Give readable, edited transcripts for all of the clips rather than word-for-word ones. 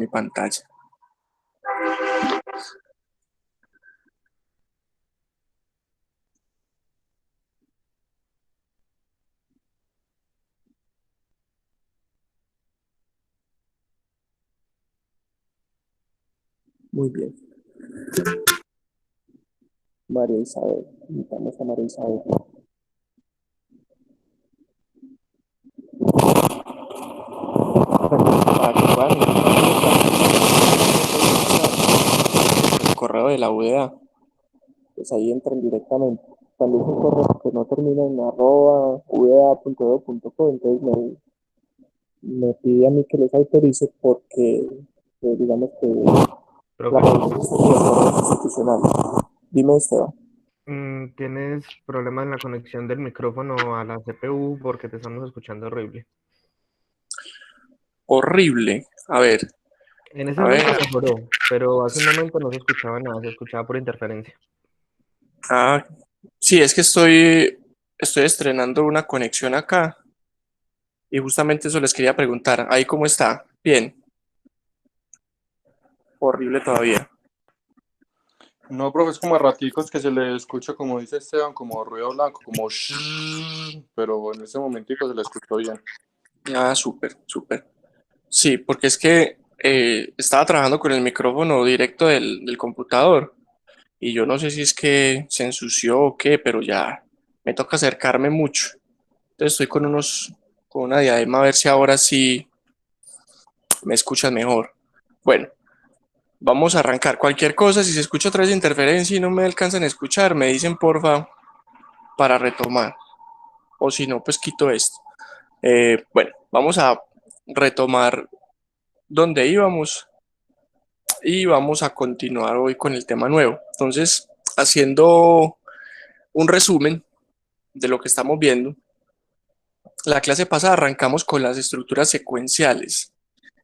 mi pantalla. Muy bien. María Isabel. Invitamos a María Isabel. Para que puedan el correo de la UDA. Pues ahí entran directamente. Cuando es un correo que no termina en @uda.edu.co, entonces me pide a mí que les autorice porque, digamos que la Profe, pregunta es de correo institucional. Dime, Esteban. tienes problema en la conexión del micrófono a la CPU porque te estamos escuchando horrible. Horrible. En ese A ver. momento mejoró, pero hace un momento no se escuchaba nada, se escuchaba por interferencia. Ah, sí, es que estoy estrenando una conexión acá y justamente eso les quería preguntar. ¿Ahí cómo está? Bien. Horrible todavía. No, profe, es como a raticos que se le escucha, como dice Esteban, como ruido blanco, como shhh, pero en ese momentico se le escuchó bien. Ah, súper, súper. Sí, porque es que estaba trabajando con el micrófono directo del computador y yo no sé si es que se ensució o qué, pero ya me toca acercarme mucho. Entonces estoy con una diadema a ver si ahora sí me escuchas mejor. Bueno, vamos a arrancar. Cualquier cosa, si se escucha otra vez interferencia y no me alcanzan a escuchar, me dicen porfa para retomar. O si no, pues quito esto. Bueno, vamos a retomar donde íbamos y vamos a continuar hoy con el tema nuevo. Entonces, haciendo un resumen de lo que estamos viendo, la clase pasada arrancamos con las estructuras secuenciales.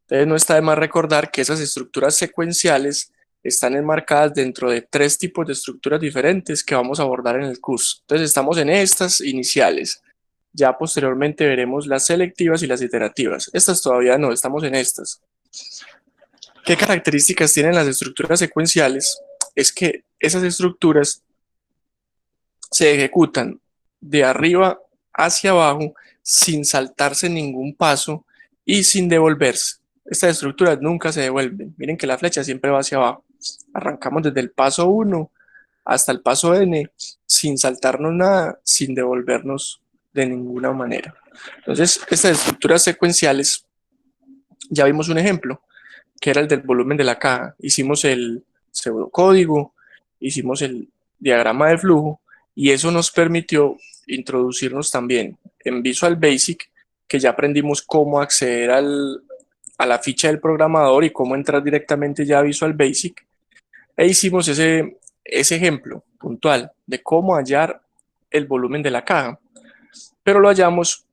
Entonces, no está de más recordar que esas estructuras secuenciales están enmarcadas dentro de 3 tipos de estructuras diferentes que vamos a abordar en el curso. Entonces, estamos en estas iniciales. Ya posteriormente veremos las selectivas y las iterativas. Estas todavía no, estamos en estas. ¿Qué características tienen las estructuras secuenciales? Es que esas estructuras se ejecutan de arriba hacia abajo sin saltarse ningún paso y sin devolverse. Estas estructuras nunca se devuelven. Miren que la flecha siempre va hacia abajo. Arrancamos desde el paso 1 hasta el paso n sin saltarnos nada, sin devolvernos de ninguna manera. Entonces, estas estructuras secuenciales, ya vimos un ejemplo, que era el del volumen de la caja. Hicimos el pseudocódigo, hicimos el diagrama de flujo y eso nos permitió introducirnos también en Visual Basic, que ya aprendimos cómo acceder a la ficha del programador y cómo entrar directamente ya a Visual Basic. E hicimos ese ejemplo puntual de cómo hallar el volumen de la caja, pero lo hallamos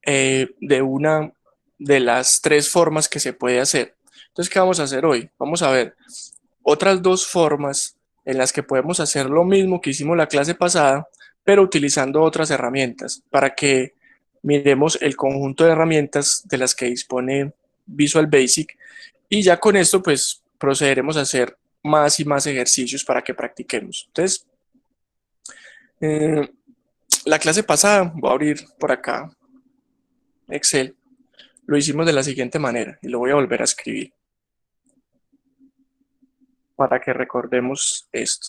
de una de las 3 formas que se puede hacer. Entonces, ¿qué vamos a hacer hoy? Vamos a ver otras 2 formas en las que podemos hacer lo mismo que hicimos la clase pasada, pero utilizando otras herramientas para que miremos el conjunto de herramientas de las que dispone Visual Basic y ya con esto pues procederemos a hacer más y más ejercicios para que practiquemos. Entonces, la clase pasada, voy a abrir por acá Excel, lo hicimos de la siguiente manera y lo voy a volver a escribir para que recordemos esto.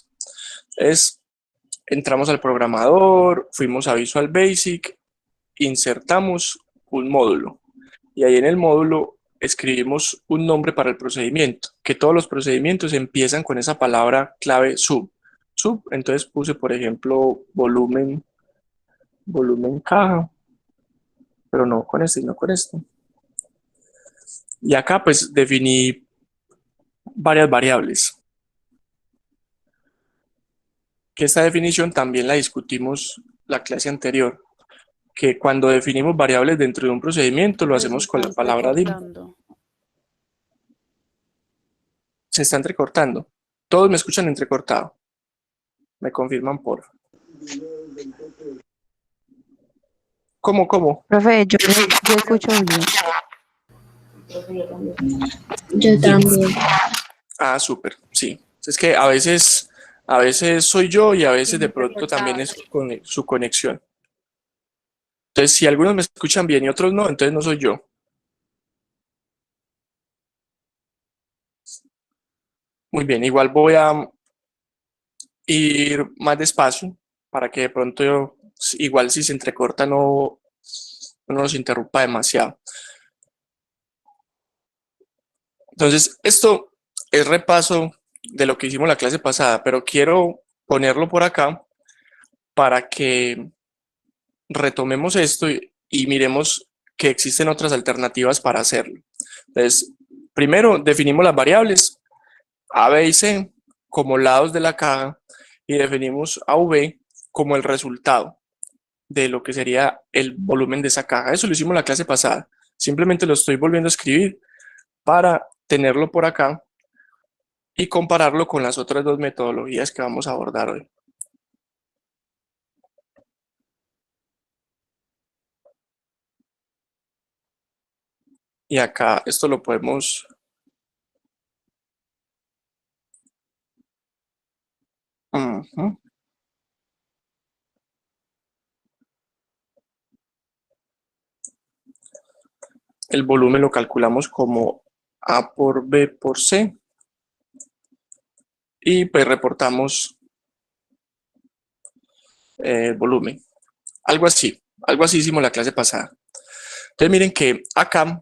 Entonces, entramos al programador, fuimos a Visual Basic, insertamos un módulo y ahí en el módulo escribimos un nombre para el procedimiento, que todos los procedimientos empiezan con esa palabra clave sub. Sub, entonces puse por ejemplo volumen caja, pero no con este, sino con esto. Y acá pues definí varias variables, que esta definición también la discutimos la clase anterior, que cuando definimos variables dentro de un procedimiento lo Profe, se hacemos con está la palabra dim. entrecortando. Se está entrecortando. Todos me escuchan entrecortado. Me confirman por. ¿Cómo? Profe, yo escucho bien. Yo también. Ah, súper, sí. Es que a veces soy yo y a veces de pronto también es su conexión. Entonces, si algunos me escuchan bien y otros no, entonces no soy yo. Muy bien, igual voy a ir más despacio para que de pronto igual si se entrecorta no nos interrumpa demasiado. Entonces, esto es repaso de lo que hicimos la clase pasada, pero quiero ponerlo por acá para que retomemos esto y miremos que existen otras alternativas para hacerlo. Entonces, primero definimos las variables A, B y C como lados de la caja y definimos a V como el resultado de lo que sería el volumen de esa caja. Eso lo hicimos la clase pasada. Simplemente lo estoy volviendo a escribir para tenerlo por acá y compararlo con las otras dos metodologías que vamos a abordar hoy. Y acá esto lo podemos el volumen lo calculamos como A por B por C y pues reportamos el volumen. Algo así hicimos la clase pasada. Entonces miren que acá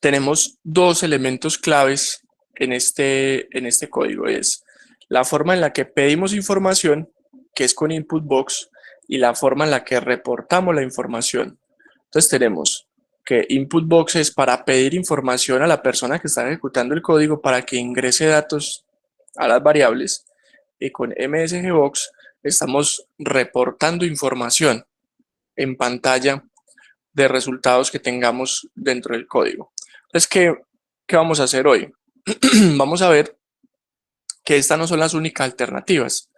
tenemos dos elementos claves en este código. Es la forma en la que pedimos información, que es con input box, y la forma en la que reportamos la información. Entonces tenemos que input box es para pedir información a la persona que está ejecutando el código para que ingrese datos a las variables, y con msgbox estamos reportando información en pantalla de resultados que tengamos dentro del código. Entonces, ¿qué vamos a hacer hoy? Vamos a ver que estas no son las únicas alternativas.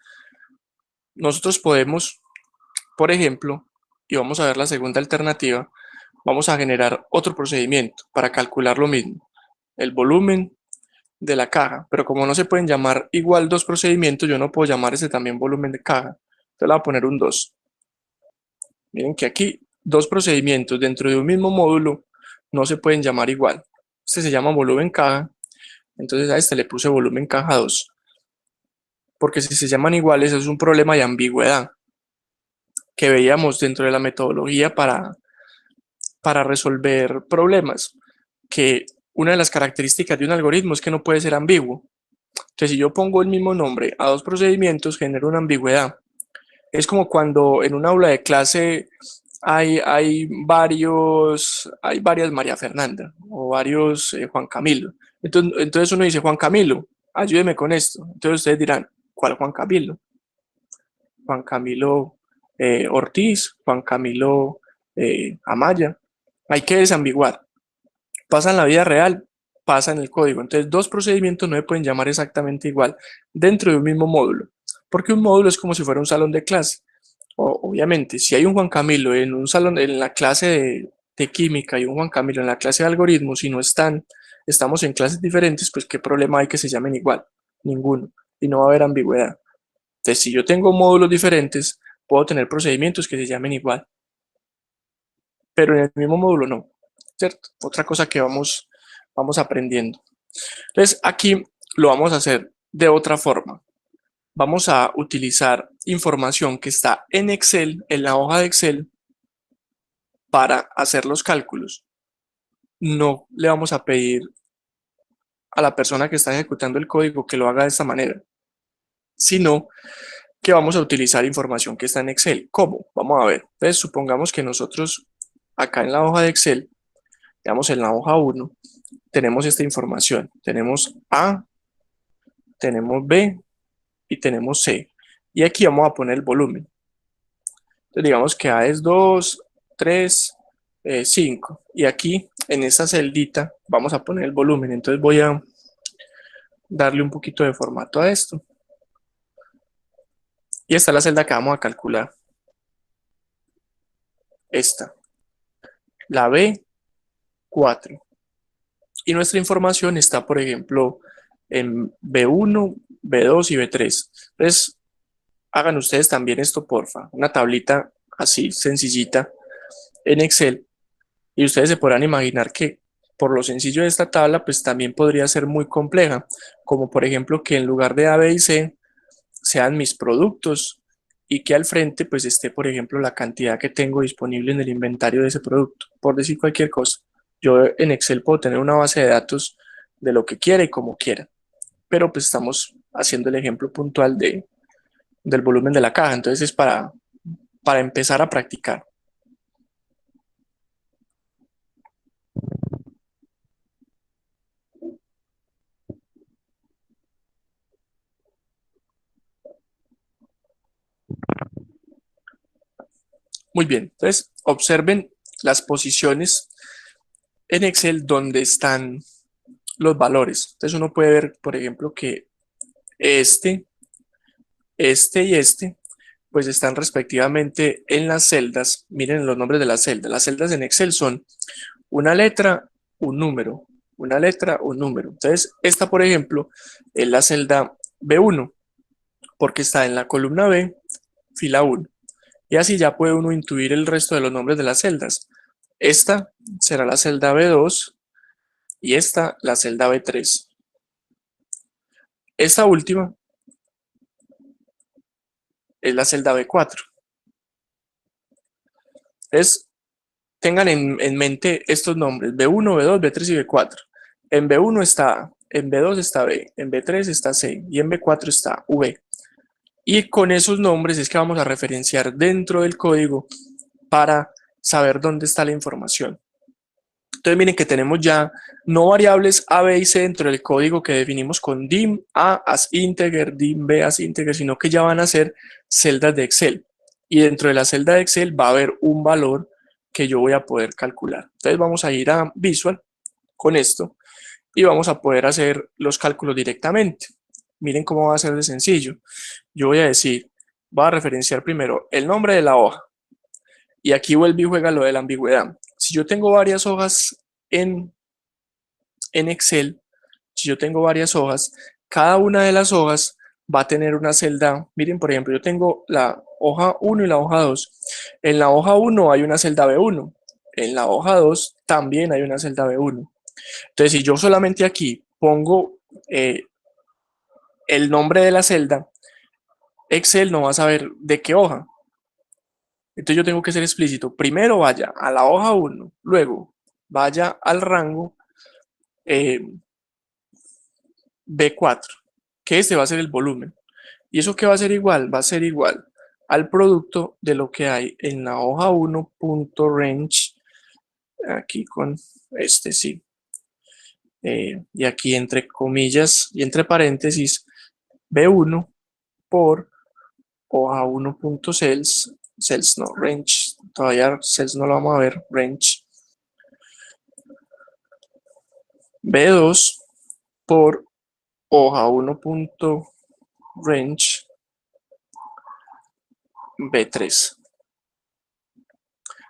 Nosotros podemos, por ejemplo, y vamos a ver la segunda alternativa, vamos a generar otro procedimiento para calcular lo mismo, el volumen de la caja, pero como no se pueden llamar igual dos procedimientos, yo no puedo llamar ese también volumen de caja. Entonces le voy a poner un 2. Miren que aquí dos procedimientos dentro de un mismo módulo no se pueden llamar igual. Este se llama volumen caja, entonces a este le puse volumen caja 2. Porque si se llaman iguales es un problema de ambigüedad que veíamos dentro de la metodología para resolver problemas. Que una de las características de un algoritmo es que no puede ser ambiguo. Entonces si yo pongo el mismo nombre a dos procedimientos genera una ambigüedad. Es como cuando en un aula de clase hay varias María Fernanda o varios Juan Camilo. Entonces uno dice, Juan Camilo, ayúdeme con esto. Entonces ustedes dirán, ¿cuál Juan Camilo? Juan Camilo Ortiz, Juan Camilo Amaya. Hay que desambiguar. Pasa en la vida real, pasa en el código. Entonces dos procedimientos no se pueden llamar exactamente igual dentro de un mismo módulo. Porque un módulo es como si fuera un salón de clase. Obviamente, si hay un Juan Camilo en un salón, en la clase de química y un Juan Camilo en la clase de algoritmos y no estamos en clases diferentes, pues qué problema hay que se llamen igual, ninguno, y no va a haber ambigüedad. Entonces, si yo tengo módulos diferentes, puedo tener procedimientos que se llamen igual, pero en el mismo módulo no, ¿cierto? Otra cosa que vamos aprendiendo. Entonces, aquí lo vamos a hacer de otra forma. Vamos a utilizar información que está en Excel, en la hoja de Excel, para hacer los cálculos. No le vamos a pedir a la persona que está ejecutando el código que lo haga de esta manera, sino que vamos a utilizar información que está en Excel. ¿Cómo? Vamos a ver. Entonces, supongamos que nosotros acá en la hoja de Excel, digamos en la hoja 1, tenemos esta información. Tenemos A, tenemos B y tenemos C. Y aquí vamos a poner el volumen. Entonces, digamos que A es 2, 3, 5. Y aquí, en esta celdita, vamos a poner el volumen. Entonces voy a darle un poquito de formato a esto. Y esta es la celda que vamos a calcular. Esta. La B, 4. y nuestra información está, por ejemplo, en B1, B2 y B3. Entonces, hagan ustedes también esto, porfa, una tablita así sencillita en Excel, y ustedes se podrán imaginar que por lo sencillo de esta tabla, pues también podría ser muy compleja, como por ejemplo que en lugar de A, B y C sean mis productos y que al frente pues esté, por ejemplo, la cantidad que tengo disponible en el inventario de ese producto, por decir cualquier cosa. Yo en Excel puedo tener una base de datos de lo que quiera y como quiera, pero pues estamos haciendo el ejemplo puntual del volumen de la caja, entonces es para empezar a practicar. Muy bien, entonces observen las posiciones en Excel donde están los valores. Entonces uno puede ver, por ejemplo, que este, este y este, pues están respectivamente en las celdas. Miren los nombres de las celdas. Las celdas en Excel son una letra, un número, una letra, un número. Entonces, esta, por ejemplo, es la celda B1, porque está en la columna B, fila 1. Y así ya puede uno intuir el resto de los nombres de las celdas. Esta será la celda B2 y esta la celda B3. Esta última es la celda B4. Entonces, tengan en mente estos nombres: B1, B2, B3 y B4. En B1 está A, en B2 está B, en B3 está C y en B4 está V. Y con esos nombres es que vamos a referenciar dentro del código para saber dónde está la información. Entonces miren que tenemos ya no variables A, B y C dentro del código que definimos con dim A as integer, dim B as integer, sino que ya van a ser celdas de Excel. Y dentro de la celda de Excel va a haber un valor que yo voy a poder calcular. Entonces vamos a ir a Visual con esto y vamos a poder hacer los cálculos directamente. Miren cómo va a ser de sencillo. Yo voy a decir, voy a referenciar primero el nombre de la hoja. Y aquí vuelve y juega lo de la ambigüedad. Si yo tengo varias hojas en Excel, si yo tengo varias hojas, cada una de las hojas va a tener una celda. Miren, por ejemplo, yo tengo la hoja 1 y la hoja 2. En la hoja 1 hay una celda B1. En la hoja 2 también hay una celda B1. Entonces, si yo solamente aquí pongo el nombre de la celda, Excel no va a saber de qué hoja. Entonces yo tengo que ser explícito. Primero vaya a la hoja 1, luego vaya al rango B4, que este va a ser el volumen. ¿Y eso qué va a ser igual? Va a ser igual al producto de lo que hay en la hoja 1.range, aquí con este sí, y aquí entre comillas y entre paréntesis, B1 por hoja 1.cells, cells no, range, todavía cells no lo vamos a ver, range, B2 por hoja 1.range B3.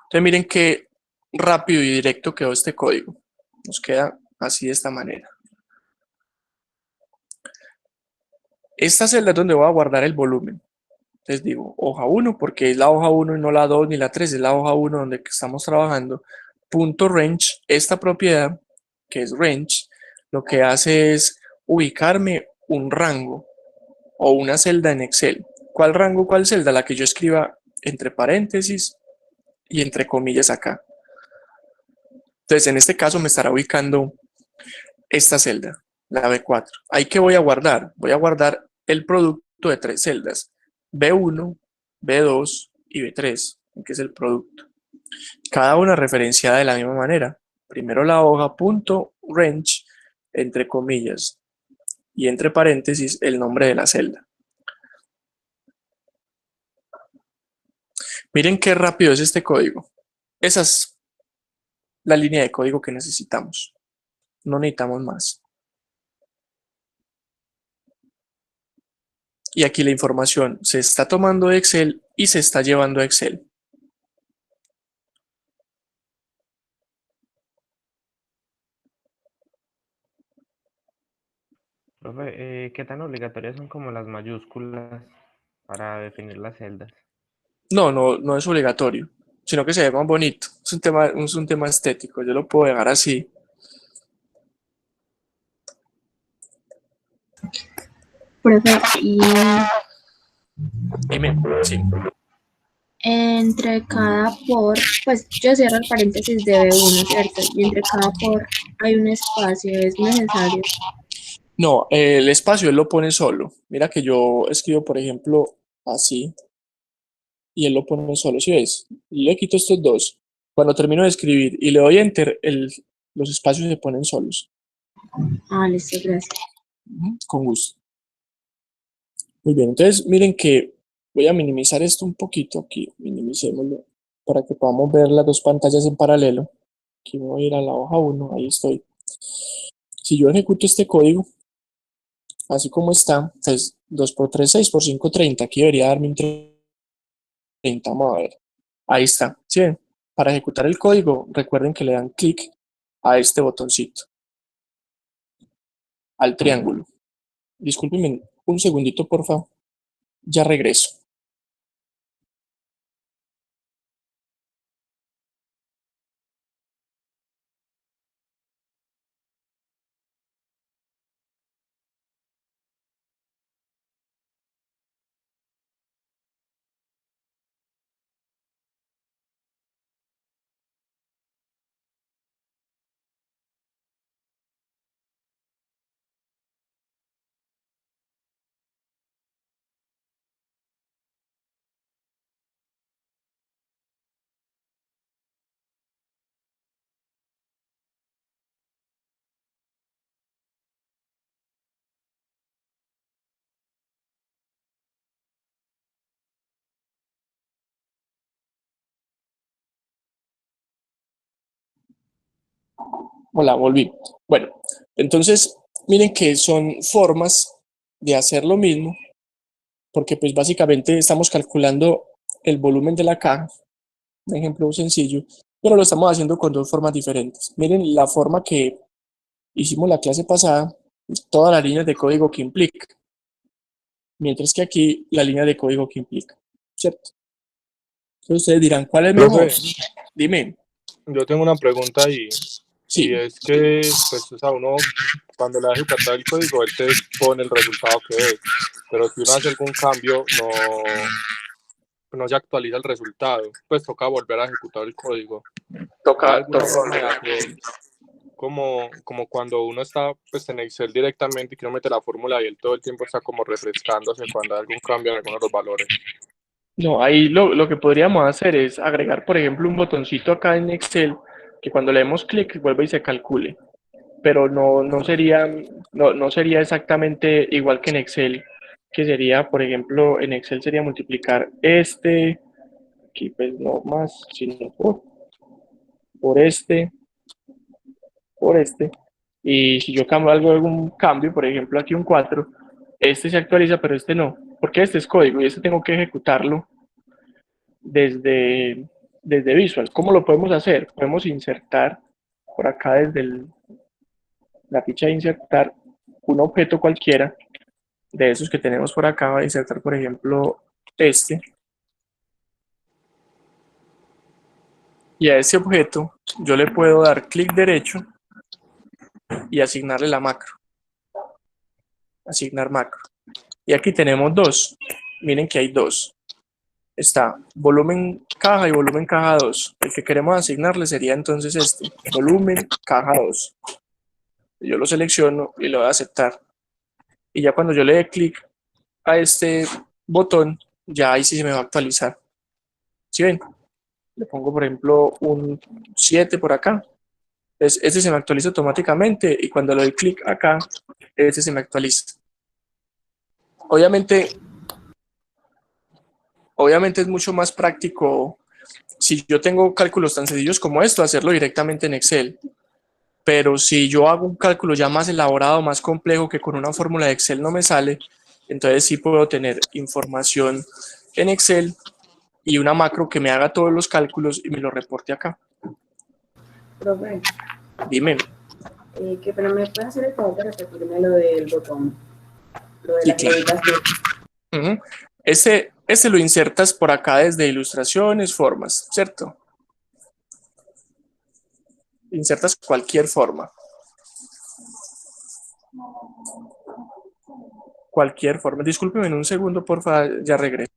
Entonces miren qué rápido y directo quedó este código. Nos queda así de esta manera. Esta celda es donde voy a guardar el volumen. Les digo hoja 1 porque es la hoja 1 y no la 2 ni la 3, es la hoja 1 donde estamos trabajando. Punto range, esta propiedad que es range, lo que hace es ubicarme un rango o una celda en Excel. ¿Cuál rango, cuál celda? La que yo escriba entre paréntesis y entre comillas acá. Entonces en este caso me estará ubicando esta celda, la B4. ¿Ahí qué voy a guardar? Voy a guardar el producto de tres celdas, B1, B2 y B3, que es el producto. Cada una referenciada de la misma manera. Primero la hoja punto range, entre comillas, y entre paréntesis el nombre de la celda. Miren qué rápido es este código. Esa es la línea de código que necesitamos. No necesitamos más. Y aquí la información se está tomando de Excel y se está llevando a Excel. Profe, ¿qué tan obligatorias son como las mayúsculas para definir las celdas? No, no, no es obligatorio, sino que se ve más bonito. Es un tema estético, yo lo puedo dejar así. Profe, y Dime, sí. entre cada por, pues yo cierro el paréntesis de B1, ¿cierto? Y entre cada por hay un espacio, es necesario. No, el espacio él lo pone solo. Mira que yo escribo, por ejemplo, así, y él lo pone solo, ¿sí ves? Y le quito estos dos. Cuando termino de escribir y le doy enter, los espacios se ponen solos. Ah, listo, gracias. Con gusto. Muy bien, entonces miren que voy a minimizar esto un poquito aquí, minimicémoslo, para que podamos ver las dos pantallas en paralelo. Aquí voy a ir a la hoja 1, ahí estoy. Si yo ejecuto este código, así como está, entonces 2 por 3, 6 por 5, 30, aquí debería darme un 30, vamos a ver. Ahí está, ¿sí ven? Para ejecutar el código, recuerden que le dan clic a este botoncito, al triángulo. Discúlpenme un segundito, por favor. Ya regreso. Hola, volví. Bueno, entonces miren que son formas de hacer lo mismo, porque pues básicamente estamos calculando el volumen de la caja, un ejemplo sencillo, pero lo estamos haciendo con dos formas diferentes. Miren la forma que hicimos la clase pasada, todas las líneas de código que implica, mientras que aquí la línea de código que implica, ¿cierto? Entonces ustedes dirán, ¿cuál es mejor? Profe, Dime. yo tengo una pregunta ahí, y Sí, es que, pues, o sea, uno cuando le da a ejecutar el código, él te pone el resultado que es, pero si uno hace algún cambio, no se actualiza el resultado, pues toca volver a ejecutar el código. ¿Hay alguna toca forma de volver a hacer como cuando uno está pues en Excel directamente y que uno mete la fórmula y él todo el tiempo está como refrescándose cuando hay algún cambio en alguno de los valores? No, ahí lo que podríamos hacer es agregar, por ejemplo, un botoncito acá en Excel que cuando le demos clic vuelva y se calcule, pero no sería exactamente igual que en Excel, que sería, por ejemplo, en Excel sería multiplicar aquí pues no más, sino por este, por este, y si yo cambio algún cambio, por ejemplo, aquí un 4, este se actualiza, pero este no, porque este es código y este tengo que ejecutarlo desde, desde Visual. ¿Cómo lo podemos hacer? Podemos insertar por acá desde la ficha de insertar un objeto cualquiera de esos que tenemos por acá. Voy a insertar, por ejemplo, este. Y a ese objeto yo le puedo dar clic derecho y asignarle la macro. Asignar macro. Y aquí tenemos dos. Miren que hay dos. Está volumen caja y volumen caja 2. El que queremos asignarle sería entonces este, volumen caja 2. Yo lo selecciono y lo voy a aceptar. Y ya cuando yo le dé clic a este botón, ya ahí sí se me va a actualizar. ¿Sí ven? Le pongo, por ejemplo, un 7 por acá. Entonces, este se me actualiza automáticamente y cuando le doy clic acá, este se me actualiza. Obviamente, obviamente es mucho más práctico si yo tengo cálculos tan sencillos como esto, hacerlo directamente en Excel. Pero si yo hago un cálculo ya más elaborado, más complejo, que con una fórmula de Excel no me sale, entonces sí puedo tener información en Excel y una macro que me haga todos los cálculos y me lo reporte acá. Profe, Dime. que pero me puede hacer el favor de repetirme lo del botón Sí, claro. Ujú. Ese lo insertas por acá desde ilustraciones, formas, ¿cierto? Insertas cualquier forma. Cualquier forma. Discúlpeme en un segundo, por favor, ya regreso.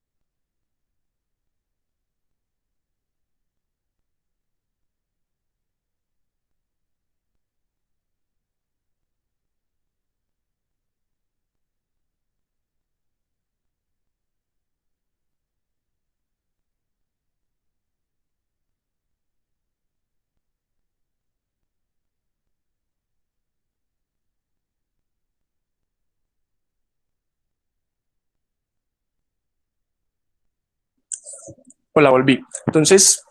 Hola, volví. Entonces,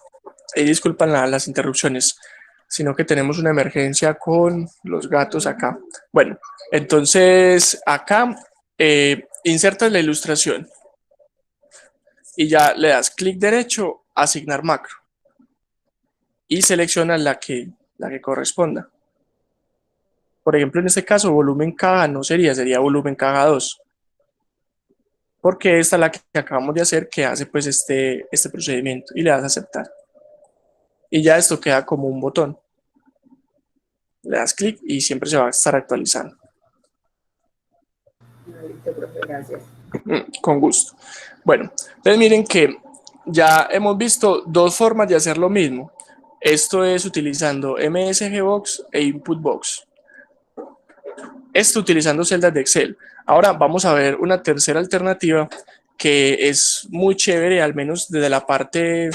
disculpan las interrupciones, sino que tenemos una emergencia con los gatos acá. Bueno, entonces acá insertas la ilustración y ya le das clic derecho, asignar macro y seleccionas la que corresponda. Por ejemplo, en este caso, volumen caja no sería volumen caja 2, porque esta es la que acabamos de hacer que hace pues este procedimiento y le das a aceptar. Y ya esto queda como un botón. Le das clic y siempre se va a estar actualizando. Listo, profe, gracias. Con gusto. Bueno, entonces miren que ya hemos visto dos formas de hacer lo mismo. Esto es utilizando MSG Box e Input Box. Esto utilizando celdas de Excel. Ahora vamos a ver una tercera alternativa que es muy chévere, al menos desde la parte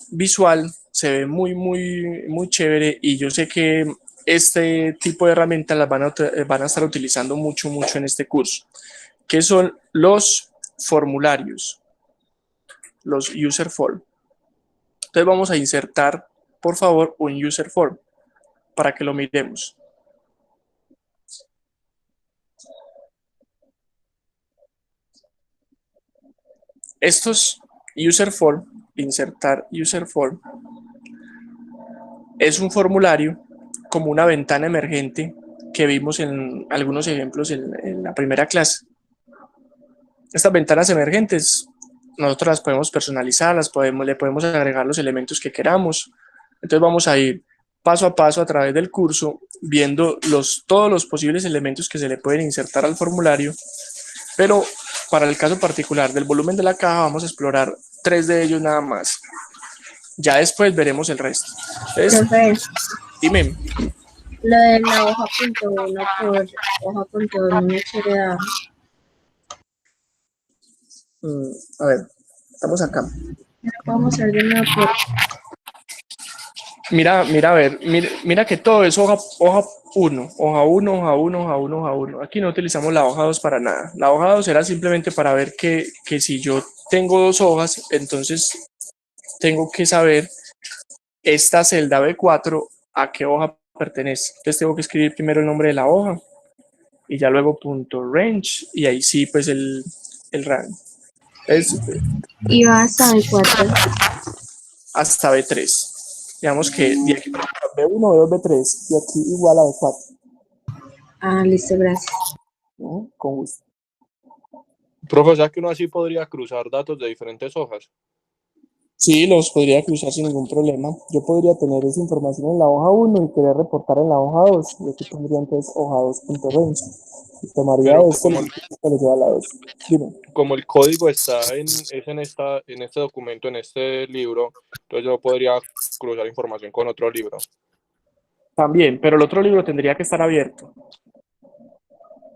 visual se ve muy chévere, y yo sé que este tipo de herramientas las van a estar utilizando mucho en este curso, que son los formularios, los user form. Entonces vamos a insertar, por favor, un user form para que lo miremos. Estos user form, insertar user form, es un formulario como una ventana emergente que vimos en algunos ejemplos en la primera clase. Estas ventanas emergentes nosotros las podemos personalizar, le podemos agregar los elementos que queramos. Entonces vamos a ir paso a paso a través del curso viendo todos los posibles elementos que se le pueden insertar al formulario, pero para el caso particular del volumen de la caja vamos a explorar 3 de ellos nada más. Ya después veremos el resto. Entonces, Profe, dime. lo de la hoja punto uno por hoja punto dos no me quiere dar. A ver, estamos acá. Vamos a ver de nuevo por Mira, a ver, mira que todo es hoja 1, hoja 1, hoja 1, hoja 1, hoja 1. Aquí no utilizamos la hoja 2 para nada. La hoja 2 era simplemente para ver que si yo tengo 2 hojas, entonces tengo que saber esta celda B4 a qué hoja pertenece. Entonces tengo que escribir primero el nombre de la hoja y ya luego punto range, y ahí sí pues el rango. Es y va hasta B4. hasta B3. Digamos que de aquí B1, B2, B3 y aquí igual a B4. Ah, listo, gracias. Con gusto. Profe, o sea que uno así podría cruzar datos de diferentes hojas. Sí, los podría cruzar sin ningún problema. Yo podría tener esa información en la hoja 1 y querer reportar en la hoja 2. Yo aquí pondría entonces hoja 2.range. Y tomaría Pero esto y lo lleva a la 2. Dime. como el código está en este documento, en este libro, entonces yo podría cruzar información con otro libro. También, pero el otro libro tendría que estar abierto.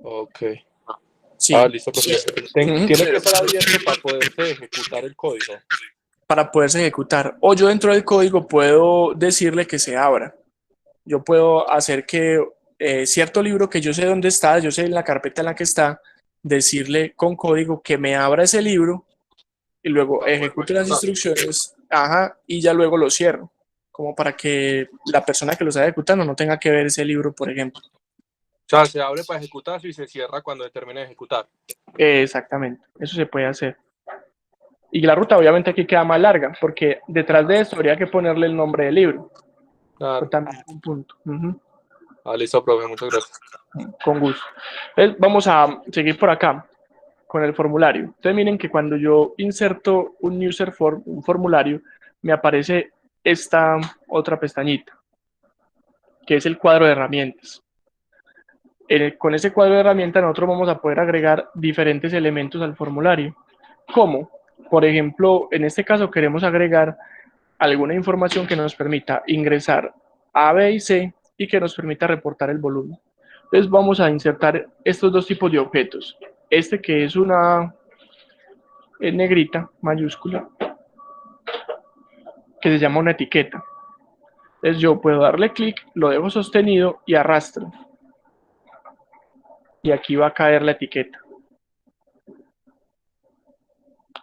Ok. Sí. Listo, profe. Tiene que estar abierto para poderse ejecutar el código. Para poderse ejecutar. O yo dentro del código puedo decirle que se abra. Yo puedo hacer que cierto libro que yo sé dónde está, yo sé en la carpeta en la que está, decirle con código que me abra ese libro y luego ejecute las instrucciones, y ya luego lo cierro, como para que la persona que lo está ejecutando no tenga que ver ese libro, por ejemplo. O sea, se abre para ejecutarse y se cierra cuando termine de ejecutar. Exactamente, eso se puede hacer. Y la ruta obviamente aquí queda más larga, porque detrás de esto habría que ponerle el nombre del libro. Claro. Pues también un punto. Ah, listo, profe, muchas gracias. Con gusto. Entonces, vamos a seguir por acá con el formulario. Entonces miren que cuando yo inserto un user form, un formulario, me aparece esta otra pestañita, que es el cuadro de herramientas. Con ese cuadro de herramientas nosotros vamos a poder agregar diferentes elementos al formulario. ¿Cómo? Por ejemplo, en este caso queremos agregar alguna información que nos permita ingresar A, B y C y que nos permita reportar el volumen. Entonces vamos a insertar estos dos tipos de objetos. Este que es una negrita, mayúscula, que se llama una etiqueta. Entonces yo puedo darle clic, lo dejo sostenido y arrastro. Y aquí va a caer la etiqueta.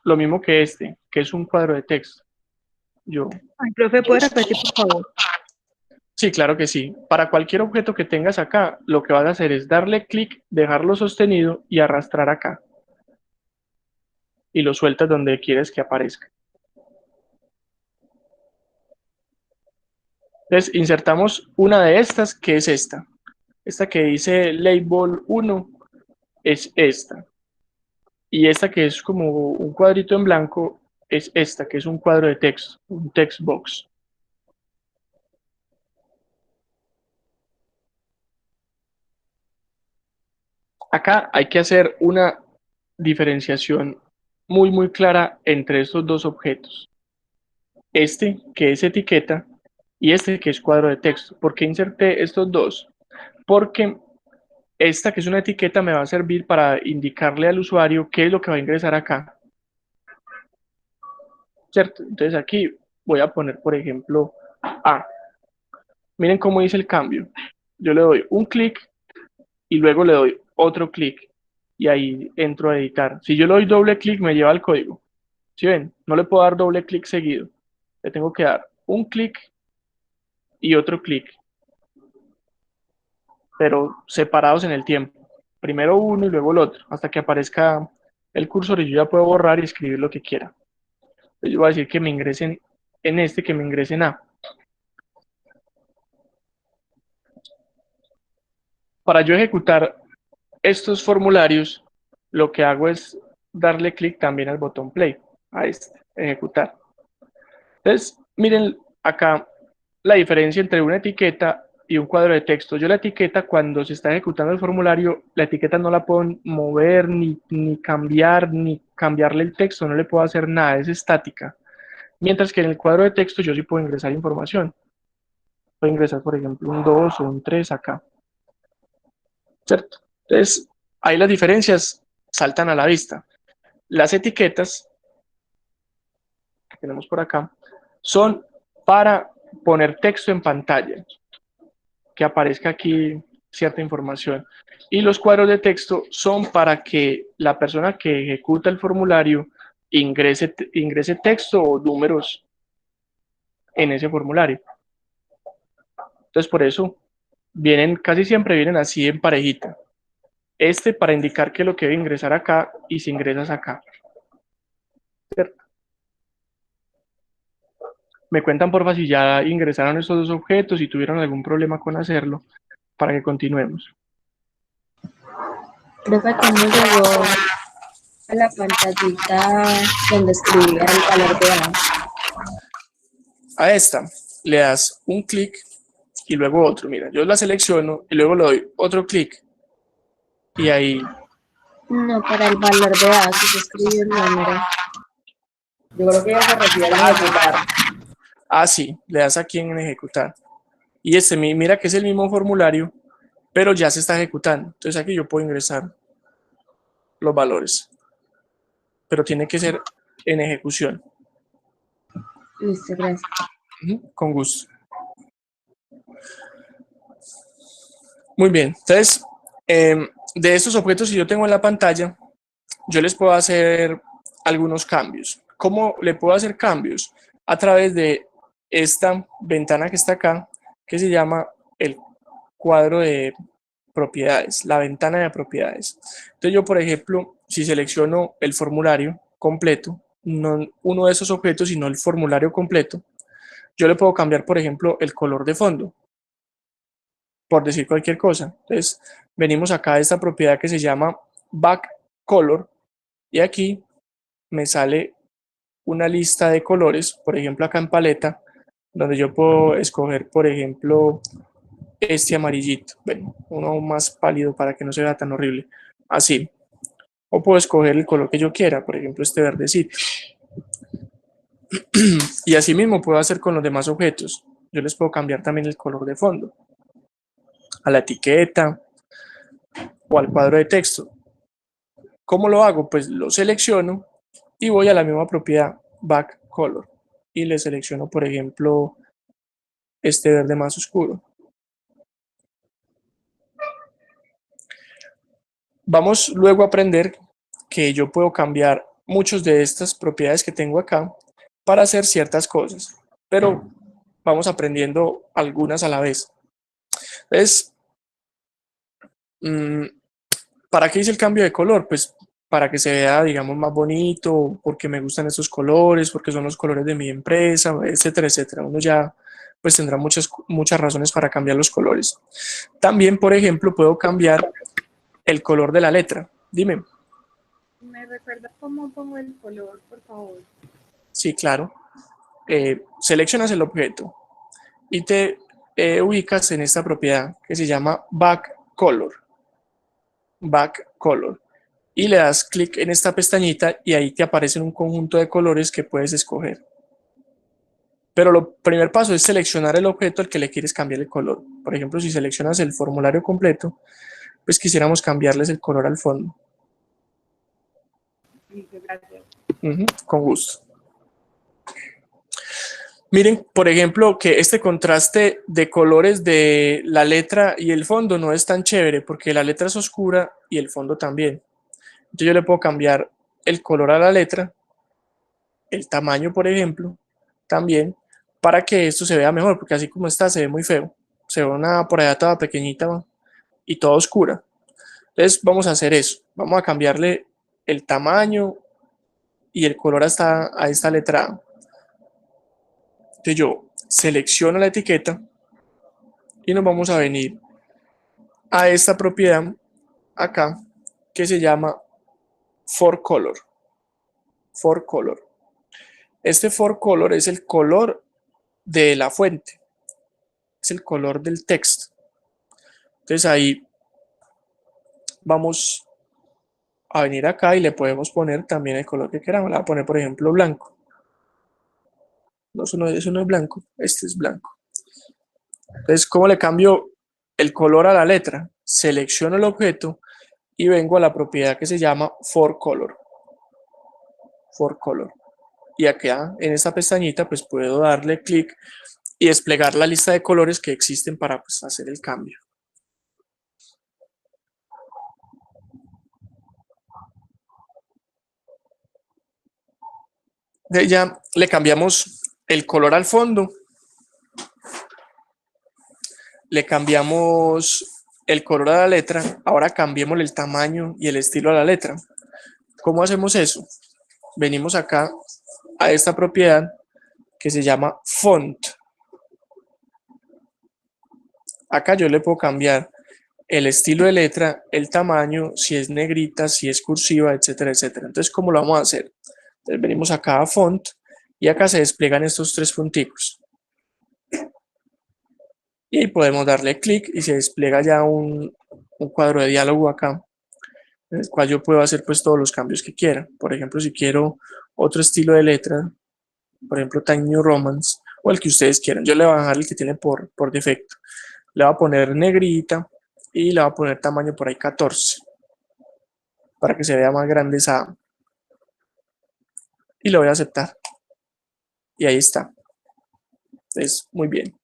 Lo mismo que este, que es un cuadro de texto. Ay, profe, ¿puede repetir, por favor? Sí, claro que sí. Para cualquier objeto que tengas acá, lo que vas a hacer es darle clic, dejarlo sostenido y arrastrar acá. Y lo sueltas donde quieres que aparezca. Entonces, insertamos una de estas, que es esta. Esta que dice Label 1 es esta. Y esta que es como un cuadrito en blanco es esta, que es un cuadro de texto, un text box. Acá hay que hacer una diferenciación muy clara entre estos dos objetos. Este, que es etiqueta, y este, que es cuadro de texto. ¿Por qué inserté estos dos? Porque esta, que es una etiqueta, me va a servir para indicarle al usuario qué es lo que va a ingresar acá. ¿Cierto? Entonces aquí voy a poner, por ejemplo, A. Miren cómo dice el cambio. Yo le doy un clic y luego le doy otro clic y ahí entro a editar. Si yo le doy doble clic me lleva al código. ¿Sí ven? No le puedo dar doble clic seguido. Le tengo que dar un clic y otro clic, pero separados en el tiempo. Primero uno y luego el otro, hasta que aparezca el cursor y yo ya puedo borrar y escribir lo que quiera. Entonces yo voy a decir que me ingresen en este, que me ingresen A. Para yo ejecutar estos formularios, lo que hago es darle clic también al botón play, a este, ejecutar. Entonces, miren acá la diferencia entre una etiqueta y un cuadro de texto. Yo la etiqueta, cuando se está ejecutando el formulario, la etiqueta no la puedo mover, ni cambiar, ni cambiarle el texto, no le puedo hacer nada, es estática. Mientras que en el cuadro de texto yo sí puedo ingresar información. Puedo ingresar, por ejemplo, un 2 o un 3 acá. ¿Cierto? Entonces, ahí las diferencias saltan a la vista. Las etiquetas que tenemos por acá son para poner texto en pantalla, que aparezca aquí cierta información. Y los cuadros de texto son para que la persona que ejecuta el formulario ingrese texto o números en ese formulario. Entonces, por eso casi siempre vienen así en parejita. Este para indicar que lo que debe ingresar acá y si ingresas acá. ¿Cierto? Me cuentan porfa si ya ingresaron estos dos objetos, si tuvieron algún problema con hacerlo, para que continuemos. Profe, ¿cómo llegó a la pantallita donde escribía el valor de A? A esta le das un clic y luego otro. Mira, yo la selecciono y luego le doy otro clic y ahí. No, para el valor de A, si se escribe el número. Yo creo que ya se refiere a ejecutar. Ah, sí, le das aquí en ejecutar. Y mira que es el mismo formulario, pero ya se está ejecutando. Entonces aquí yo puedo ingresar los valores. Pero tiene que ser en ejecución. Listo, gracias. Con gusto. Muy bien, entonces, de estos objetos que yo tengo en la pantalla, yo les puedo hacer algunos cambios. ¿Cómo le puedo hacer cambios? A través de esta ventana que está acá, que se llama el cuadro de propiedades, la ventana de propiedades. Entonces yo, por ejemplo, si selecciono el formulario completo, no uno de esos objetos, sino el formulario completo, yo le puedo cambiar, por ejemplo, el color de fondo. por decir cualquier cosa. Entonces, venimos acá a esta propiedad que se llama backColor y aquí me sale una lista de colores, por ejemplo acá en paleta, donde yo puedo escoger, por ejemplo, este amarillito, bueno, uno más pálido para que no se vea tan horrible, así. O puedo escoger el color que yo quiera, por ejemplo este verdecito. Y así mismo puedo hacer con los demás objetos. Yo les puedo cambiar también el color de fondo, a la etiqueta o al cuadro de texto. ¿Cómo lo hago? Pues lo selecciono y voy a la misma propiedad backColor y le selecciono, por ejemplo, este verde más oscuro. Vamos luego a aprender que yo puedo cambiar muchas de estas propiedades que tengo acá para hacer ciertas cosas, pero vamos aprendiendo algunas a la vez. Entonces, ¿para qué hice el cambio de color? Pues para que se vea, digamos, más bonito, porque me gustan estos colores, porque son los colores de mi empresa, etcétera, etcétera. Uno ya pues tendrá muchas razones para cambiar los colores. También, por ejemplo, puedo cambiar el color de la letra. Dime. ¿Me recuerdas cómo pongo el color, por favor? Sí, claro. Seleccionas el objeto y te ubicas en esta propiedad que se llama backColor. backColor. Y le das clic en esta pestañita y ahí te aparecen un conjunto de colores que puedes escoger. Pero el primer paso es seleccionar el objeto al que le quieres cambiar el color. Por ejemplo, si seleccionas el formulario completo, pues quisiéramos cambiarles el color al fondo. Gracias. Con gusto. Miren, por ejemplo, que este contraste de colores de la letra y el fondo no es tan chévere porque la letra es oscura y el fondo también. Entonces yo le puedo cambiar el color a la letra, el tamaño, por ejemplo, también, para que esto se vea mejor, porque así como está se ve muy feo. Se ve una por allá toda pequeñita y toda oscura. Entonces vamos a hacer eso. Vamos a cambiarle el tamaño y el color a esta letra A. Entonces yo selecciono la etiqueta y nos vamos a venir a esta propiedad acá que se llama ForColor. ForColor. Este ForColor es el color de la fuente, es el color del texto. Entonces ahí vamos a venir acá y le podemos poner también el color que queramos. Le voy a poner, por ejemplo, blanco. No, eso no es blanco, este es blanco. Entonces, ¿cómo le cambio el color a la letra? Selecciono el objeto y vengo a la propiedad que se llama ForColor. ForColor. Y acá en esta pestañita pues puedo darle clic y desplegar la lista de colores que existen para pues, hacer el cambio. De ya le cambiamos el color al fondo, le cambiamos el color a la letra, ahora cambiemos el tamaño y el estilo a la letra. ¿Cómo hacemos eso? Venimos acá a esta propiedad que se llama Font. Acá yo le puedo cambiar el estilo de letra, el tamaño, si es negrita, si es cursiva, etcétera, etcétera. Entonces, ¿cómo lo vamos a hacer? Entonces, venimos acá a Font y acá se despliegan estos tres punticos. Y podemos darle clic y se despliega ya un cuadro de diálogo acá, en el cual yo puedo hacer pues todos los cambios que quiera. Por ejemplo, si quiero otro estilo de letra, por ejemplo, Times New Roman, o el que ustedes quieran. Yo le voy a bajar el que tiene por defecto. Le voy a poner negrita y le voy a poner tamaño por ahí 14, para que se vea más grande esa. Y lo voy a aceptar. Y ahí está. Entonces, muy bien.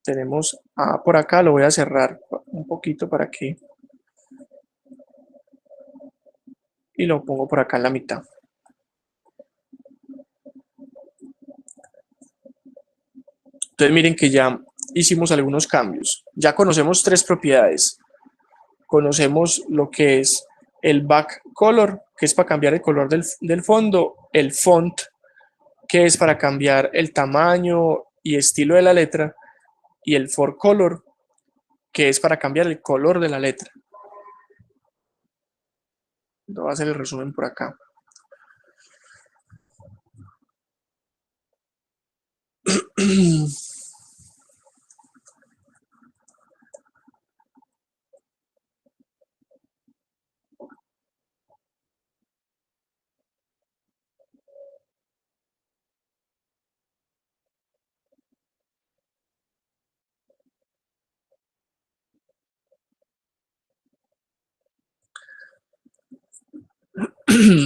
Tenemos por acá, lo voy a cerrar un poquito para que. Y lo pongo por acá en la mitad. Entonces miren que ya hicimos algunos cambios. Ya conocemos tres propiedades. Conocemos lo que es el backColor, que es para cambiar el color del fondo, el font, que es para cambiar el tamaño y estilo de la letra, y el ForColor, que es para cambiar el color de la letra. Voy a hacer el resumen por acá.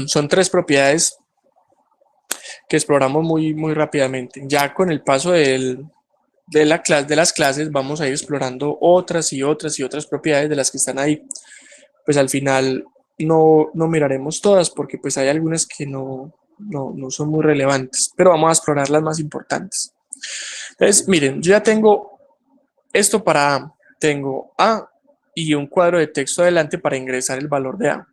Son 3 propiedades que exploramos muy rápidamente. Ya con el paso de las clases vamos a ir explorando otras y otras y otras propiedades de las que están ahí. Pues al final no miraremos todas porque pues hay algunas que no son muy relevantes, pero vamos a explorar las más importantes. Entonces, miren, yo ya tengo esto para A, tengo A y un cuadro de texto adelante para ingresar el valor de A,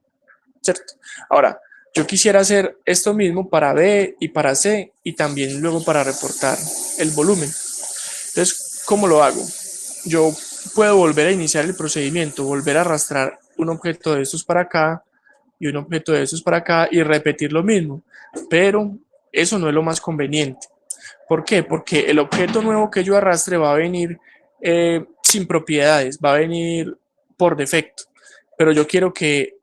¿cierto? Ahora, yo quisiera hacer esto mismo para B y para C y también luego para reportar el volumen. Entonces, ¿cómo lo hago? Yo puedo volver a iniciar el procedimiento, volver a arrastrar un objeto de estos para acá y un objeto de estos para acá y repetir lo mismo, pero eso no es lo más conveniente. ¿Por qué? Porque el objeto nuevo que yo arrastre va a venir sin propiedades, va a venir por defecto, pero yo quiero que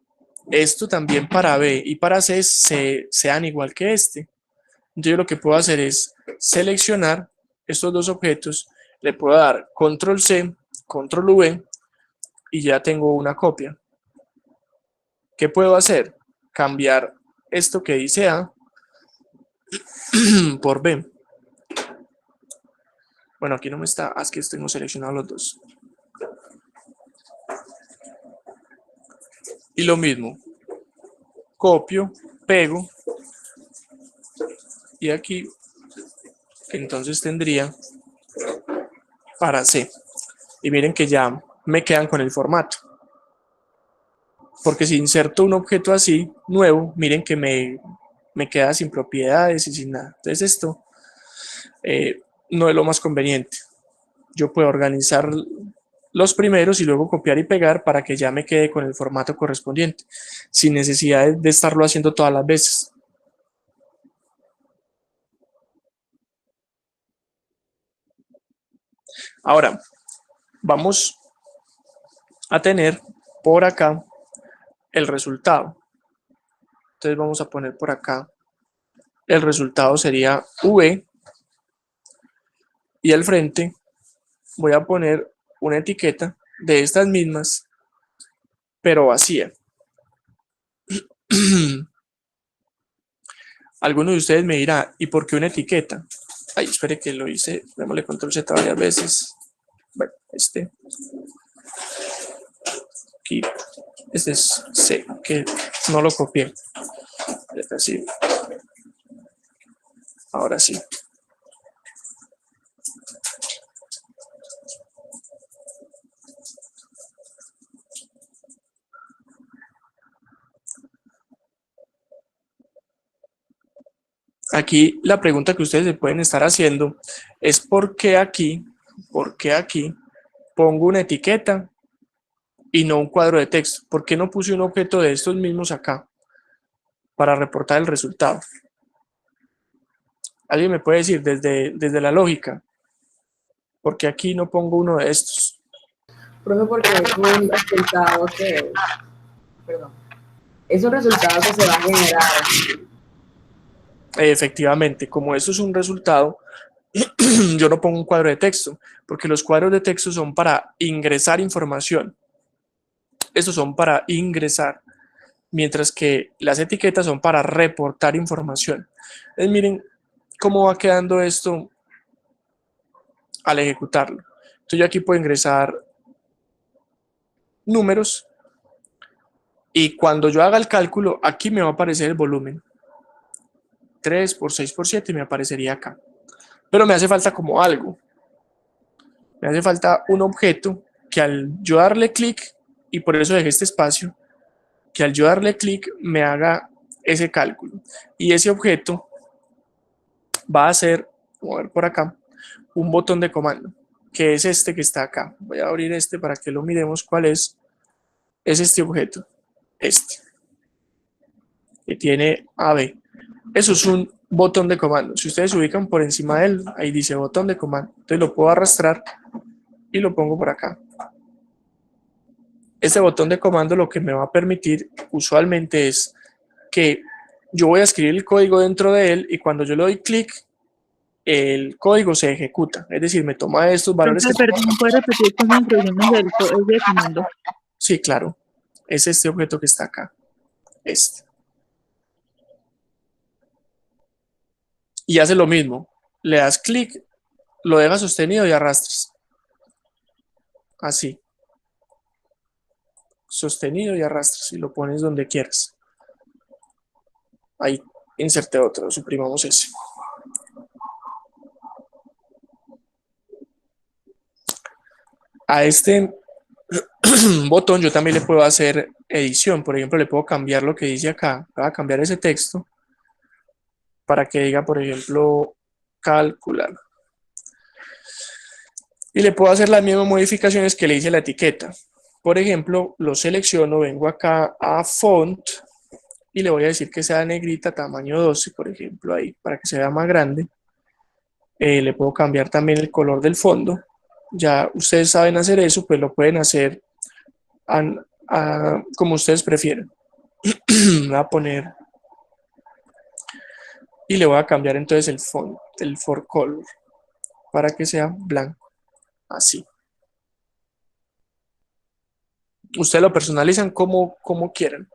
esto también para B y para C sean igual que este. Entonces yo lo que puedo hacer es seleccionar estos dos objetos, le puedo dar control C, control V y ya tengo una copia. ¿Qué puedo hacer? Cambiar esto que dice A por B. Bueno, aquí no me está, es que tengo seleccionados los dos. Y lo mismo, copio, pego, y aquí entonces tendría para C. Y miren que ya me quedan con el formato. Porque si inserto un objeto así, nuevo, miren que me queda sin propiedades y sin nada. Entonces esto no es lo más conveniente. Yo puedo organizar los primeros y luego copiar y pegar para que ya me quede con el formato correspondiente, sin necesidad de estarlo haciendo todas las veces. Ahora, vamos a tener por acá el resultado. Entonces vamos a poner por acá, el resultado sería V, y al frente voy a poner una etiqueta de estas mismas, pero vacía. Alguno de ustedes me dirá, ¿y por qué una etiqueta? Ay, espere que lo hice, démosle control Z varias veces. Bueno, aquí, este es C, que no lo copié. Así. Ahora sí. Aquí la pregunta que ustedes se pueden estar haciendo es ¿por qué aquí pongo una etiqueta y no un cuadro de texto? ¿Por qué no puse un objeto de estos mismos acá para reportar el resultado? ¿Alguien me puede decir desde la lógica? ¿Por qué aquí no pongo uno de estos? Profe, porque es un resultado que, perdón, es un resultado que se va a generar. Efectivamente, como eso es un resultado, yo no pongo un cuadro de texto, porque los cuadros de texto son para ingresar información. Estos son para ingresar, mientras que las etiquetas son para reportar información. Entonces miren cómo va quedando esto al ejecutarlo. Entonces yo aquí puedo ingresar números y cuando yo haga el cálculo, aquí me va a aparecer el volumen. 3 por 6 por 7 me aparecería acá. Pero me hace falta como algo. Me hace falta un objeto que al yo darle clic, y por eso dejé este espacio, que al yo darle clic me haga ese cálculo. Y ese objeto va a ser, vamos a ver por acá, un botón de comando. que es este que está acá. Voy a abrir este para que lo miremos cuál es. Es este objeto, este, que tiene AB. Eso es un botón de comando. Si ustedes se ubican por encima de él, ahí dice botón de comando. Entonces lo puedo arrastrar y lo pongo por acá. Este botón de comando lo que me va a permitir usualmente es que yo voy a escribir el código dentro de él y cuando yo le doy clic, el código se ejecuta. Es decir, me toma estos valores Profe, que... perdón, ¿puede repetir cómo introducimos el comando? Sí, claro. Es este objeto que está acá. Este. Y hace lo mismo. Le das clic, lo dejas sostenido y arrastras. Así. Sostenido y arrastras y lo pones donde quieras. Ahí inserté otro, suprimamos ese. A este botón yo también le puedo hacer edición. Por ejemplo, le puedo cambiar lo que dice acá. Voy a cambiar ese texto para que diga, por ejemplo, calcular. Y le puedo hacer las mismas modificaciones que le hice a la etiqueta. Por ejemplo, lo selecciono, vengo acá a font y le voy a decir que sea negrita, tamaño 12, por ejemplo, ahí, para que se vea más grande. Le puedo cambiar también el color del fondo. Ya ustedes saben hacer eso, pues lo pueden hacer como ustedes prefieren. Voy a poner y le voy a cambiar entonces el font, el for color, para que sea blanco, así. Ustedes lo personalizan como quieran.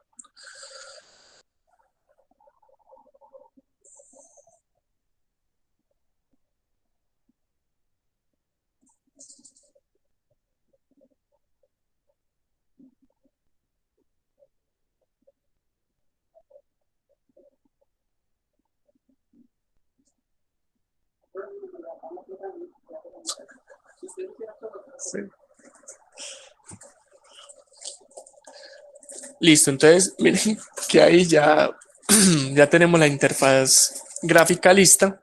Sí. Listo, entonces miren que ahí ya, ya tenemos la interfaz gráfica lista,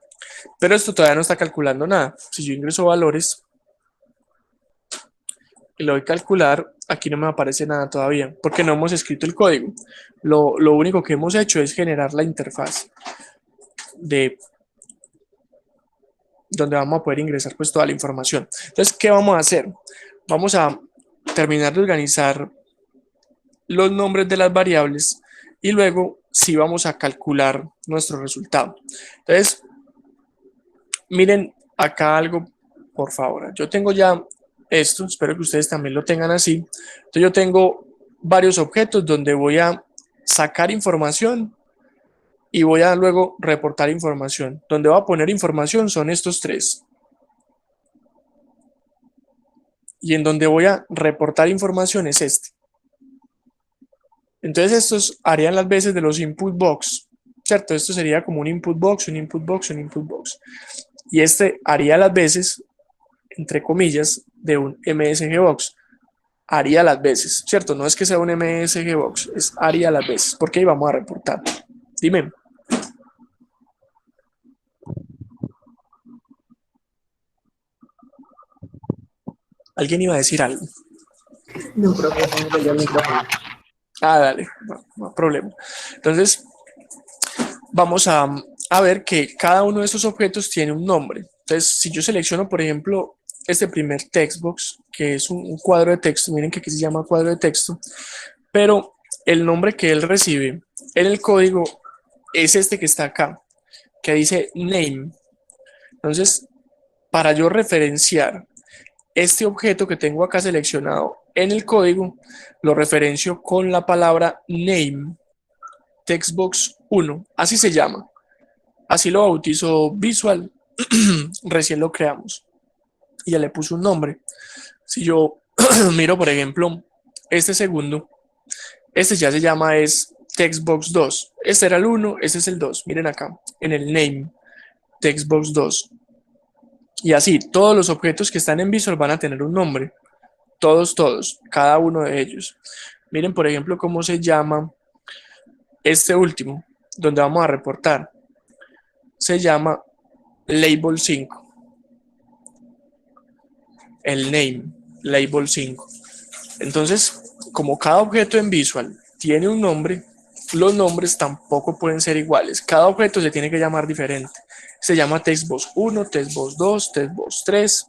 pero esto todavía no está calculando nada. Si yo ingreso valores y le doy calcular, aquí no me aparece nada todavía, porque no hemos escrito el código. Lo único que hemos hecho es generar la interfaz de donde vamos a poder ingresar pues toda la información. Entonces, ¿qué vamos a hacer? Vamos a terminar de organizar los nombres de las variables y luego sí vamos a calcular nuestro resultado. Entonces, miren acá algo, por favor. Yo tengo ya esto, espero que ustedes también lo tengan así. Entonces, yo tengo varios objetos donde voy a sacar información y voy a luego reportar información. Donde voy a poner información son estos tres. Y en donde voy a reportar información es este. Entonces estos harían las veces de los input box, ¿cierto? Esto sería como un input box, un input box, un input box. Y este haría las veces, entre comillas, de un MSG box. Haría las veces, ¿cierto? No es que sea un MSG box, es haría las veces, porque ahí vamos a reportar. Dime. ¿Alguien iba a decir algo? No, profe, se me cayó el micrófono. Ah, dale, no hay problema. Entonces, vamos a ver que cada uno de esos objetos tiene un nombre. Entonces, si yo selecciono, por ejemplo, este primer textbox, que es un cuadro de texto, miren que aquí se llama cuadro de texto, pero el nombre que él recibe en el código es este que está acá, que dice name. Entonces, para yo referenciar este objeto que tengo acá seleccionado en el código, lo referencio con la palabra name, textbox 1, así se llama. Así lo bautizó Visual, recién lo creamos y ya le puso un nombre. Si yo miro, por ejemplo, este segundo, este ya se llama es textbox 2. Este era el 1, este es el 2. Miren acá, en el name, textbox 2. Y así, todos los objetos que están en Visual van a tener un nombre. Todos, cada uno de ellos. Miren, por ejemplo, cómo se llama este último, donde vamos a reportar. Se llama label 5. el name, label 5. Entonces, como cada objeto en Visual tiene un nombre, los nombres tampoco pueden ser iguales. Cada objeto se tiene que llamar diferente. Se llama textbox 1, textbox 2, textbox 3.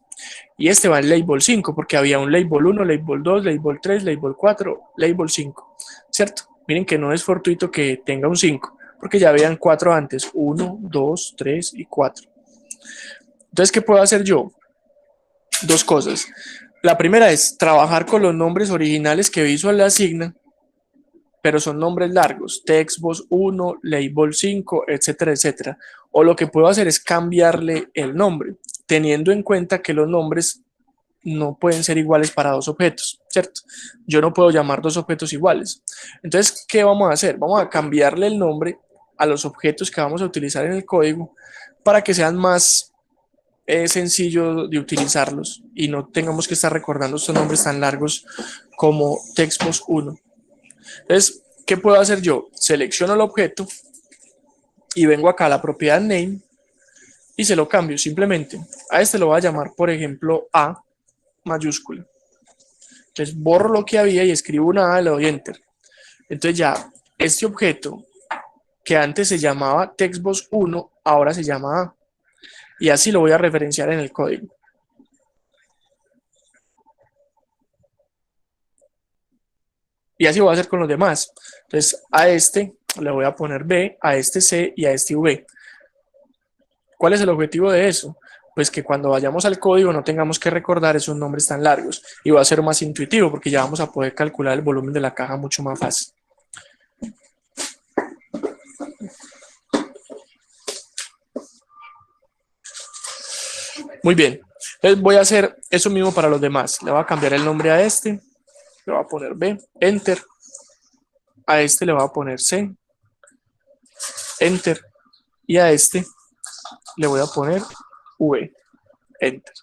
Y este va en label 5 porque había un label 1, label 2, label 3, label 4, label 5. ¿Cierto? Miren que no es fortuito que tenga un 5 porque ya habían 4 antes. 1, 2, 3 y 4. Entonces, ¿qué puedo hacer yo? Dos cosas. La primera es trabajar con los nombres originales que Visual le asigna, pero son nombres largos, textbox 1, label 5, etcétera, etcétera. O lo que puedo hacer es cambiarle el nombre, teniendo en cuenta que los nombres no pueden ser iguales para dos objetos, ¿cierto? Yo no puedo llamar dos objetos iguales. Entonces, ¿qué vamos a hacer? Vamos a cambiarle el nombre a los objetos que vamos a utilizar en el código para que sean más sencillo de utilizarlos y no tengamos que estar recordando estos nombres tan largos como textbox 1. Entonces, ¿qué puedo hacer yo? Selecciono el objeto y vengo acá a la propiedad name y se lo cambio simplemente. A este lo voy a llamar, por ejemplo, A mayúscula. Entonces borro lo que había y escribo una A y le doy enter. Entonces ya este objeto que antes se llamaba textbox 1 ahora se llama A. Y así lo voy a referenciar en el código. Y así voy a hacer con los demás. Entonces a este le voy a poner B, a este C y a este V. ¿Cuál es el objetivo de eso? Pues que cuando vayamos al código no tengamos que recordar esos nombres tan largos. Y va a ser más intuitivo porque ya vamos a poder calcular el volumen de la caja mucho más fácil. Muy bien, entonces voy a hacer eso mismo para los demás. Le voy a cambiar el nombre a este, le voy a poner B, enter. A este le voy a poner C, enter. Y a este le voy a poner V, enter.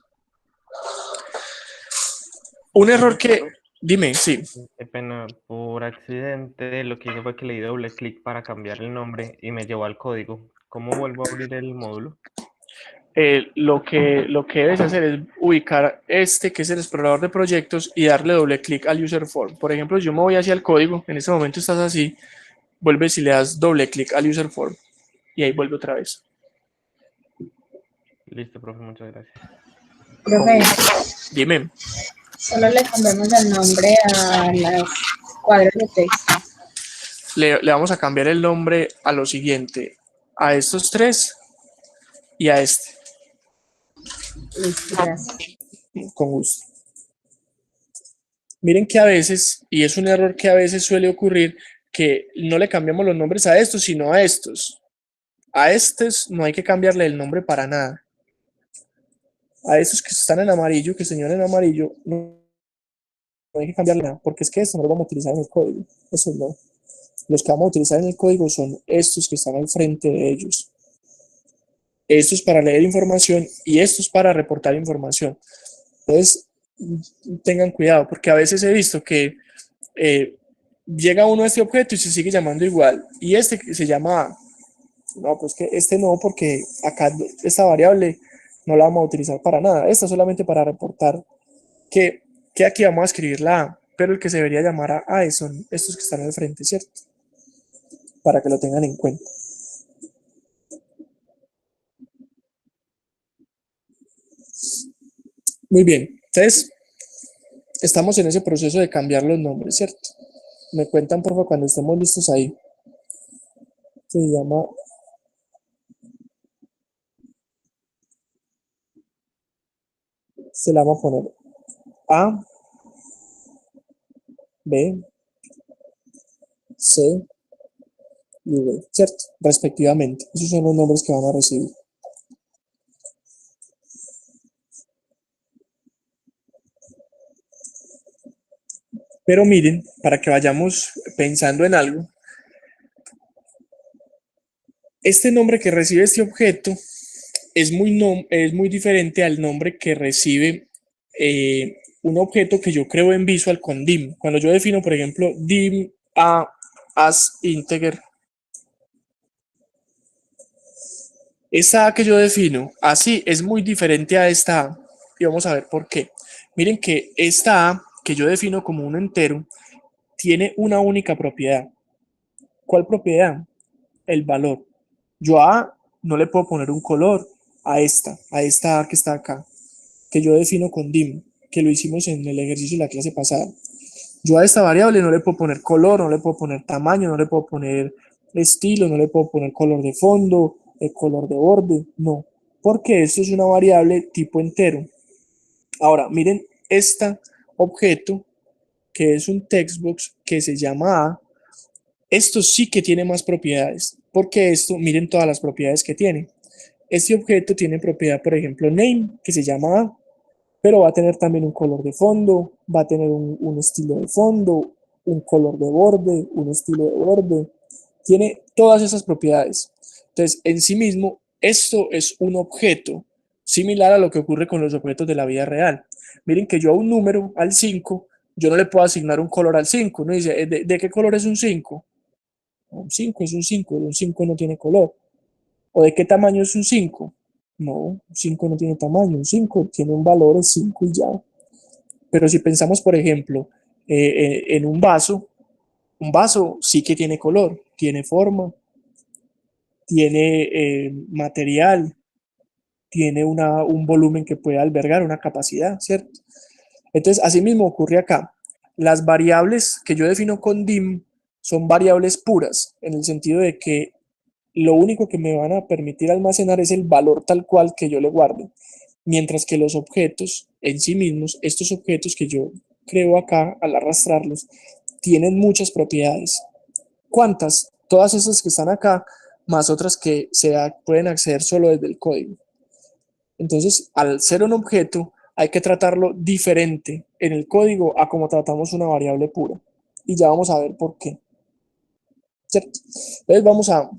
Un error que, dime, sí. Qué pena, por accidente lo que hice fue que le di doble clic para cambiar el nombre y me llevó al código. ¿Cómo vuelvo a abrir el módulo? Lo que debes hacer es ubicar este que es el explorador de proyectos y darle doble clic al user form. Por ejemplo, yo me voy hacia el código, en este momento estás así, vuelves y le das doble clic al user form y ahí vuelve otra vez. Listo, profe, muchas gracias. Profe, Dime. solo le cambiamos el nombre a los cuadros de texto. Le vamos a cambiar el nombre a lo siguiente, a estos tres y a este. Listo, gracias. Con gusto. Miren que a veces, y es un error que a veces suele ocurrir, que no le cambiamos los nombres a estos, sino a estos. A estos no hay que cambiarle el nombre para nada. A estos que están en amarillo, que señalan en amarillo, no hay que cambiarle nada, porque es que estos no los vamos a utilizar en el código. Esos no. Los que vamos a utilizar en el código son estos que están al frente de ellos. Estos para leer información y estos para reportar información. Entonces, tengan cuidado, porque a veces he visto que llega uno a este objeto y se sigue llamando igual, y este que se llama A. No, pues que este no, porque acá esta variable no la vamos a utilizar para nada. Esta solamente para reportar que aquí vamos a escribir la A, pero el que se debería llamar a A son estos que están al frente, ¿cierto? Para que lo tengan en cuenta. Muy bien, entonces estamos en ese proceso de cambiar los nombres, ¿cierto? Me cuentan, por favor, cuando estemos listos ahí. Se llama... Se la vamos a poner A, B, C y V, ¿cierto? Respectivamente. Esos son los nombres que van a recibir. Pero miren, para que vayamos pensando en algo, este nombre que recibe este objeto es muy diferente al nombre que recibe un objeto que yo creo en Visual con dim. Cuando yo defino, por ejemplo, dim a as integer, esa A que yo defino así es muy diferente a esta A, y vamos a ver por qué. Miren que esta A, que yo defino como un entero, tiene una única propiedad. ¿Cuál propiedad? El valor. Yo a A no le puedo poner un color a esta A que está acá, que yo defino con dim, que lo hicimos en el ejercicio de la clase pasada. Yo a esta variable no le puedo poner color, no le puedo poner tamaño, no le puedo poner estilo, no le puedo poner color de fondo, el color de borde, no, porque esto es una variable tipo entero. Ahora, miren este objeto, que es un textbox que se llama A. Esto sí que tiene más propiedades, porque esto, miren todas las propiedades que tiene. Este objeto tiene propiedad, por ejemplo, name, que se llama A, pero va a tener también un color de fondo, va a tener un estilo de fondo, un color de borde, un estilo de borde. Tiene todas esas propiedades. Entonces, en sí mismo, esto es un objeto similar a lo que ocurre con los objetos de la vida real. Miren que yo a un número, al 5, yo no le puedo asignar un color al 5. ¿No? Dice, ¿de qué color es un 5? Un 5 es un 5, un 5 no tiene color. ¿O de qué tamaño es un 5? No, un 5 no tiene tamaño, un 5 tiene un valor de 5 y ya. Pero si pensamos, por ejemplo, en un vaso sí que tiene color, tiene forma, tiene material, tiene un volumen que puede albergar, una capacidad, ¿cierto? Entonces, así mismo ocurre acá. Las variables que yo defino con dim son variables puras, en el sentido de que lo único que me van a permitir almacenar es el valor tal cual que yo le guarde. Mientras que los objetos en sí mismos, estos objetos que yo creo acá al arrastrarlos, tienen muchas propiedades. ¿Cuántas? Todas esas que están acá, más otras que pueden acceder solo desde el código. Entonces, al ser un objeto, hay que tratarlo diferente en el código a como tratamos una variable pura. Y ya vamos a ver por qué. ¿Cierto? Entonces vamos a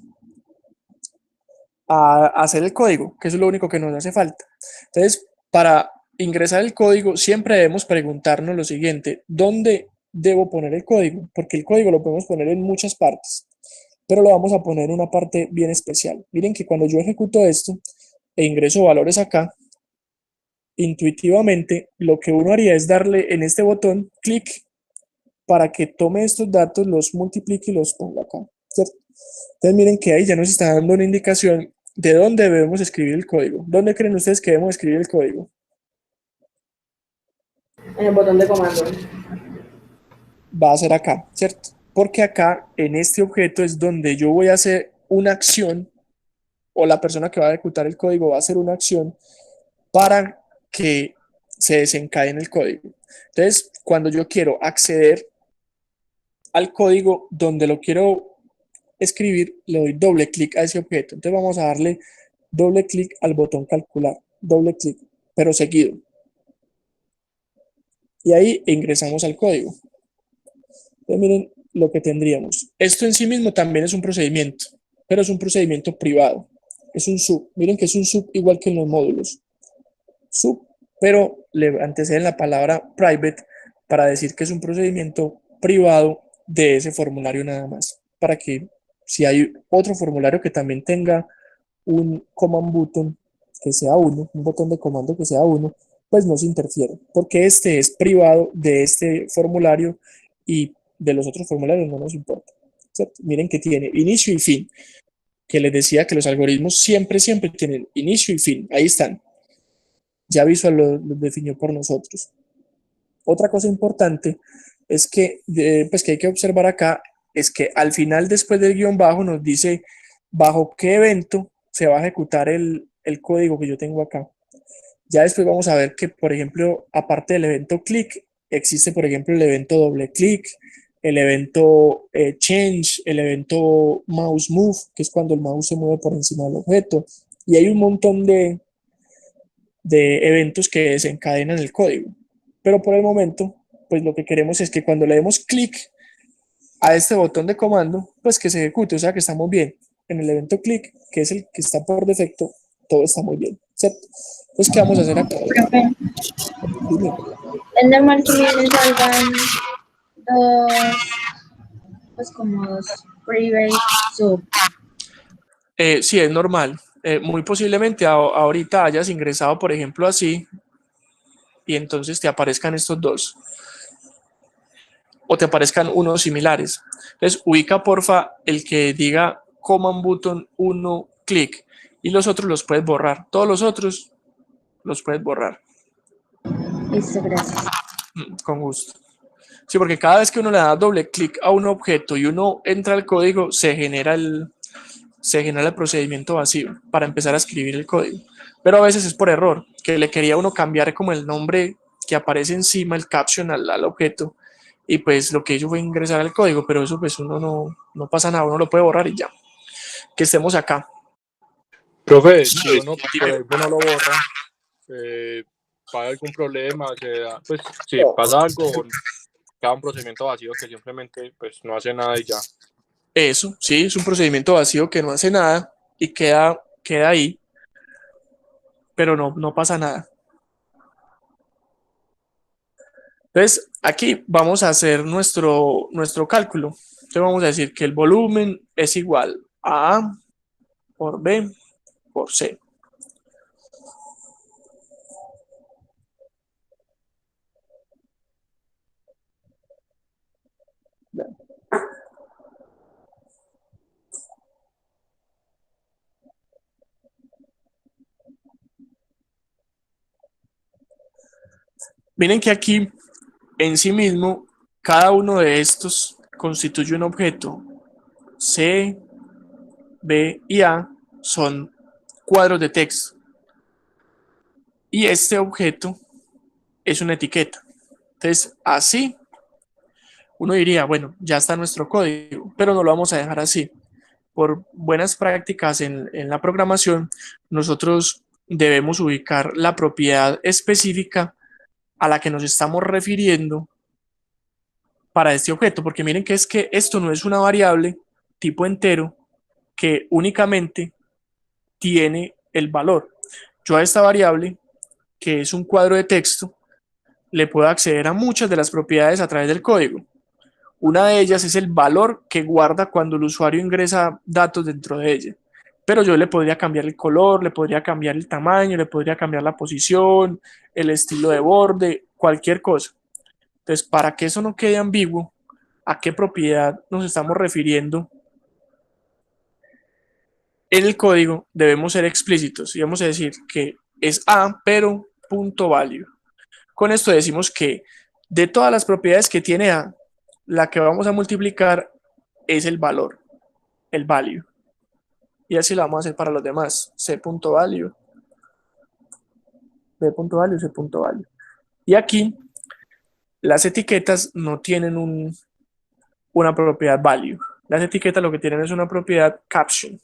hacer el código, que eso es lo único que nos hace falta. Entonces, para ingresar el código, siempre debemos preguntarnos lo siguiente: ¿dónde debo poner el código? Porque el código lo podemos poner en muchas partes, pero lo vamos a poner en una parte bien especial. Miren que cuando yo ejecuto esto e ingreso valores acá, intuitivamente lo que uno haría es darle en este botón clic para que tome estos datos, los multiplique y los ponga acá, ¿cierto? Entonces miren que ahí ya nos está dando una indicación de dónde debemos escribir el código. ¿Dónde creen ustedes que debemos escribir el código? En el botón de comando. Va a ser acá, ¿cierto? Porque acá, en este objeto, es donde yo voy a hacer una acción, o la persona que va a ejecutar el código va a hacer una acción para que se desencadene el código. Entonces, cuando yo quiero acceder al código donde lo quiero escribir, le doy doble clic a ese objeto. Entonces vamos a darle doble clic al botón calcular, doble clic, pero seguido. Y ahí ingresamos al código. Entonces miren lo que tendríamos. Esto en sí mismo también es un procedimiento, pero es un procedimiento privado. Es un sub. Miren que es un sub igual que en los módulos. Sub, pero le anteceden la palabra private para decir que es un procedimiento privado de ese formulario nada más. Para que si hay otro formulario que también tenga un command button que sea uno, un botón de comando que sea uno, pues no se interfiere, porque este es privado de este formulario y de los otros formularios no nos importa, ¿cierto? Miren que tiene inicio y fin, que les decía que los algoritmos siempre tienen inicio y fin, ahí están. Ya Visual lo definió por nosotros. Otra cosa importante es que, pues que hay que observar acá es que al final, después del guión bajo, nos dice bajo qué evento se va a ejecutar el código que yo tengo acá. Ya después vamos a ver que, por ejemplo, aparte del evento click, existe, por ejemplo, el evento doble click, el evento change, el evento mouse move, que es cuando el mouse se mueve por encima del objeto. Y hay un montón de eventos que desencadenan el código. Pero por el momento, pues lo que queremos es que cuando le demos clic a este botón de comando, pues que se ejecute, o sea que estamos bien. En el evento clic, que es el que está por defecto, todo está muy bien, ¿cierto? Entonces, ¿qué vamos a hacer acá? Profe, es normal que me salgan dos, pues como dos private sub. Sí, es normal. Muy posiblemente ahorita hayas ingresado, por ejemplo, así, y entonces te aparezcan estos dos o te aparezcan unos similares. Entonces ubica porfa el que diga command button 1 clic y los otros los puedes borrar. Todos los otros los puedes borrar. Listo, gracias. Con gusto. Sí, porque cada vez que uno le da doble clic a un objeto y uno entra al código, se genera el procedimiento vacío para empezar a escribir el código. Pero a veces es por error, que le quería uno cambiar como el nombre que aparece encima, el caption al objeto, y pues lo que hizo fue ingresar al código, pero eso pues uno no pasa nada, uno lo puede borrar y ya. Que estemos acá. Profe, si uno, por ejemplo, no lo borra, ¿para algún problema? Pues si pasa algo, queda un procedimiento vacío que simplemente pues no hace nada y ya. Eso, sí, es un procedimiento vacío que no hace nada y queda ahí, pero no pasa nada. Entonces, aquí vamos a hacer nuestro cálculo. Entonces vamos a decir que el volumen es igual a A por B por C. Miren que aquí en sí mismo cada uno de estos constituye un objeto. C, B y A son cuadros de texto. Y este objeto es una etiqueta. Entonces, así uno diría, bueno, ya está nuestro código, pero no lo vamos a dejar así. Por buenas prácticas en la programación, nosotros debemos ubicar la propiedad específica a la que nos estamos refiriendo para este objeto, porque miren que es que esto no es una variable tipo entero que únicamente tiene el valor. Yo a esta variable, que es un cuadro de texto, le puedo acceder a muchas de las propiedades a través del código. Una de ellas es el valor que guarda cuando el usuario ingresa datos dentro de ella. Pero yo le podría cambiar el color, le podría cambiar el tamaño, le podría cambiar la posición, el estilo de borde, cualquier cosa. Entonces, para que eso no quede ambiguo, ¿a qué propiedad nos estamos refiriendo? En el código debemos ser explícitos y vamos a decir que es A, pero punto value. Con esto decimos que de todas las propiedades que tiene A, la que vamos a multiplicar es el valor, el value. Y así lo vamos a hacer para los demás. C.value, B.value, C.value. Y aquí las etiquetas no tienen una propiedad value. Las etiquetas lo que tienen es una propiedad caption,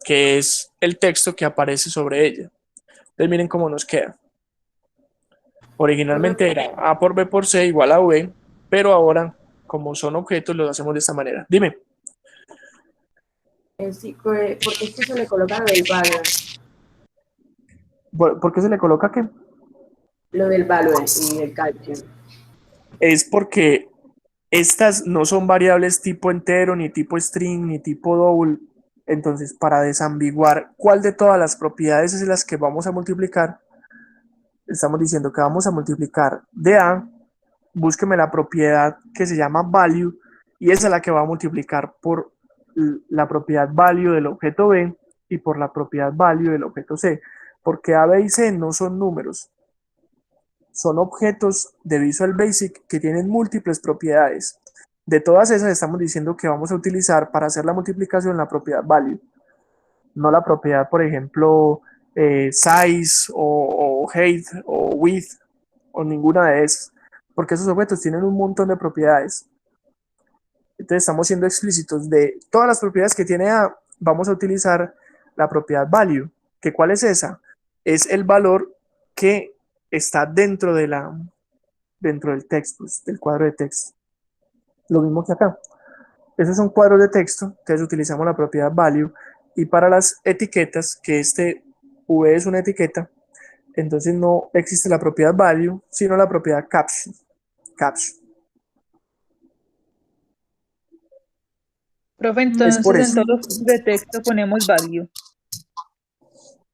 que es el texto que aparece sobre ella. Entonces miren cómo nos queda. Originalmente era A por B por C igual a V, pero ahora, como son objetos, los hacemos de esta manera. Dime. Sí, ¿por qué es que se le coloca lo del value? ¿Por qué se le coloca qué? Lo del value y el caption. Es porque estas no son variables tipo entero, ni tipo string, ni tipo double. Entonces, para desambiguar cuál de todas las propiedades es las que vamos a multiplicar, estamos diciendo que vamos a multiplicar de A, búsqueme la propiedad que se llama value, y esa es la que va a multiplicar por la propiedad value del objeto B y por la propiedad value del objeto C, porque A, B y C no son números, son objetos de Visual Basic que tienen múltiples propiedades. De todas esas estamos diciendo que vamos a utilizar para hacer la multiplicación la propiedad value, no la propiedad, por ejemplo, size o height o width o ninguna de esas, porque esos objetos tienen un montón de propiedades. Entonces estamos siendo explícitos de todas las propiedades que tiene A, vamos a utilizar la propiedad value, que ¿cuál es esa? Es el valor que está dentro del texto, del cuadro de texto. Lo mismo que acá. Esos son cuadros de texto, entonces utilizamos la propiedad value, y para las etiquetas, que este V es una etiqueta, entonces no existe la propiedad value, sino la propiedad caption. Profe, Es por entonces en eso. todos los de texto ponemos value.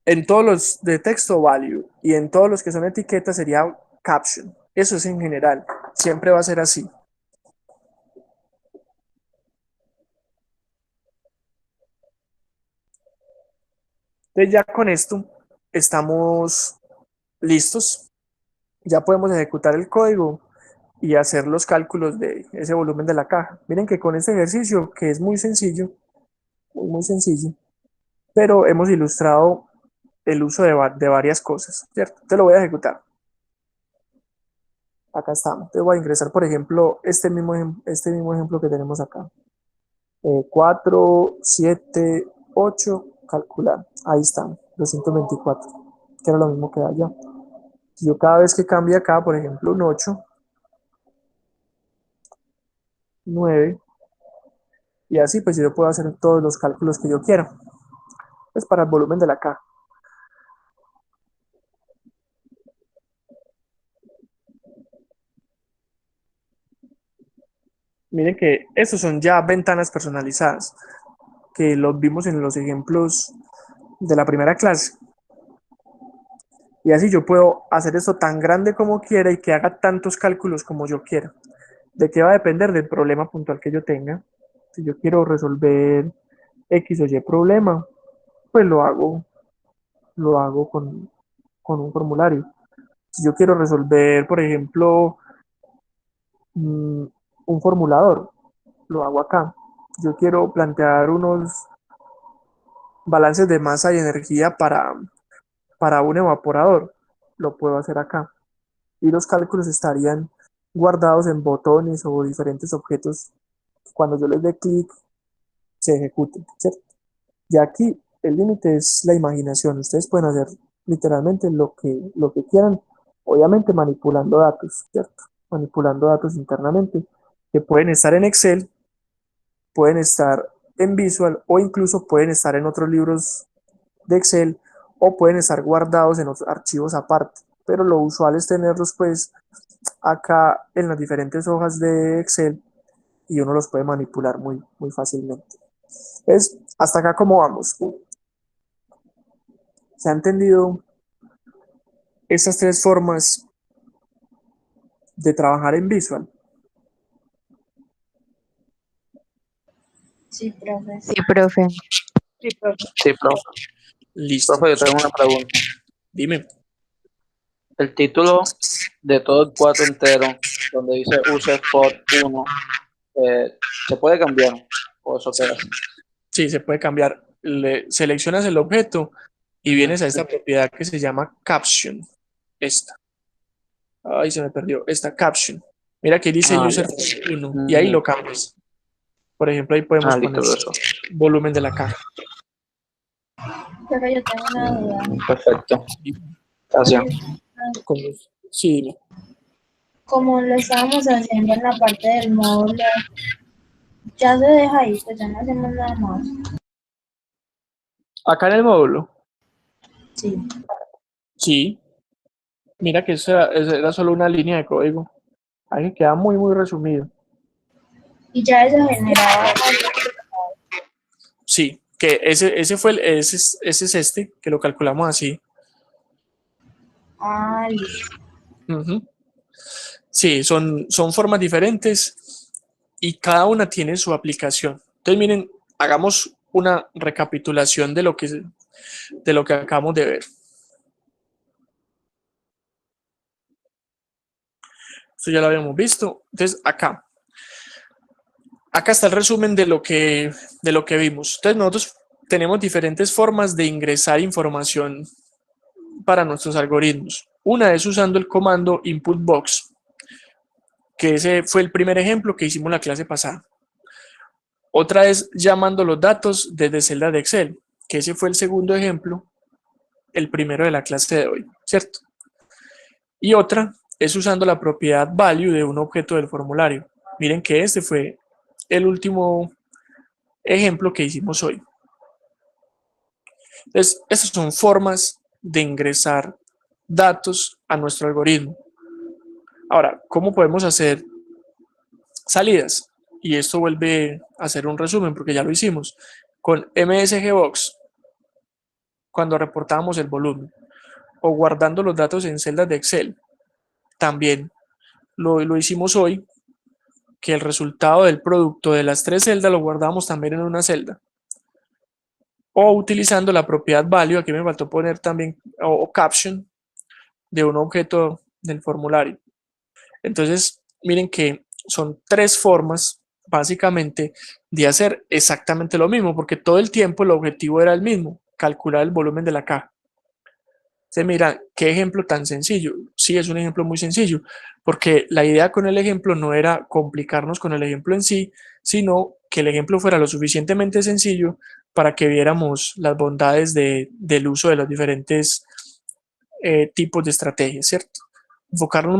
En todos los de texto, value, y en todos los que son etiquetas sería caption. Eso es en general, siempre va a ser así. Entonces ya con esto estamos listos. Ya podemos ejecutar el código y hacer los cálculos de ese volumen de la caja. Miren que con este ejercicio, que es muy sencillo, muy sencillo, pero hemos ilustrado el uso de varias cosas, ¿cierto? Te lo voy a ejecutar. Acá estamos. Te voy a ingresar, por ejemplo, este mismo ejemplo que tenemos acá. 4, 7, 8, calcular. Ahí están, 224, que era lo mismo que allá. Si yo cada vez que cambie acá, por ejemplo, un 8, 9, y así pues yo puedo hacer todos los cálculos que yo quiera. Es para el volumen de la caja. Miren que estos son ya ventanas personalizadas, que los vimos en los ejemplos de la primera clase. Y así yo puedo hacer esto tan grande como quiera y que haga tantos cálculos como yo quiera. ¿De qué va a depender? Del problema puntual que yo tenga. Si yo quiero resolver X o Y problema, pues lo hago con un formulario. Si yo quiero resolver, por ejemplo, un formulador, lo hago acá. Si yo quiero plantear unos balances de masa y energía para un evaporador, lo puedo hacer acá. Y los cálculos estarían guardados en botones o diferentes objetos. Cuando yo les dé clic, se ejecuten, ¿cierto? Y aquí el límite es la imaginación. Ustedes pueden hacer literalmente lo que quieran, obviamente manipulando datos, ¿cierto? Manipulando datos internamente, que pueden estar en Excel, pueden estar en Visual o incluso pueden estar en otros libros de Excel o pueden estar guardados en otros archivos aparte. Pero lo usual es tenerlos pues acá en las diferentes hojas de Excel y uno los puede manipular muy fácilmente. Es hasta acá como vamos. ¿Se ha entendido estas tres formas de trabajar en Visual? Sí, profe. Sí, profe. Sí, profe. Listo. Profe, yo tengo una pregunta. Dime. El título de todo el cuadro entero, donde dice use for 1, ¿se puede cambiar? ¿O eso queda así? Sí, se puede cambiar. Seleccionas el objeto y vienes a esta propiedad que se llama caption. Esta. Ay, se me perdió. Esta caption. Mira que dice user for 1 y ahí lo cambias. Por ejemplo, ahí podemos listo, poner eso. volumen de la caja. Pero yo tengo una duda. Perfecto. Gracias. Sí, dime. Como lo estábamos haciendo en la parte del módulo, ya se deja ahí, pues ya no hacemos nada más. Acá en el módulo. Sí. Sí. Mira que esa era solo una línea de código. Ahí queda muy resumido. Y ya eso generaba. Sí, que ese fue ese es este, que lo calculamos así. Ah, listo. Ujú. Sí, son formas diferentes y cada una tiene su aplicación. Entonces, miren, hagamos una recapitulación de lo que acabamos de ver. Esto ya lo habíamos visto. Entonces, acá está el resumen de lo que vimos. Entonces, nosotros tenemos diferentes formas de ingresar información para nuestros algoritmos. Una es usando el comando input box, que ese fue el primer ejemplo que hicimos la clase pasada. Otra es llamando los datos desde celdas de Excel, que ese fue el segundo ejemplo, el primero de la clase de hoy, ¿cierto? Y otra es usando la propiedad value de un objeto del formulario. Miren que este fue el último ejemplo que hicimos hoy. Entonces, estas son formas de ingresar datos a nuestro algoritmo. Ahora, ¿cómo podemos hacer salidas? Y esto vuelve a hacer un resumen porque ya lo hicimos. Con MSGBox cuando reportábamos el volumen, o guardando los datos en celdas de Excel. También lo hicimos hoy, que el resultado del producto de las 3 celdas lo guardamos también en una celda. O utilizando la propiedad value, aquí me faltó poner también, o caption, de un objeto del formulario. Entonces, miren que son 3 formas, básicamente, de hacer exactamente lo mismo, porque todo el tiempo el objetivo era el mismo, calcular el volumen de la caja. Se mira, qué ejemplo tan sencillo. Sí, es un ejemplo muy sencillo, porque la idea con el ejemplo no era complicarnos con el ejemplo en sí, sino que el ejemplo fuera lo suficientemente sencillo para que viéramos las bondades del uso de los diferentes tipos de estrategias, ¿cierto? Enfocarnos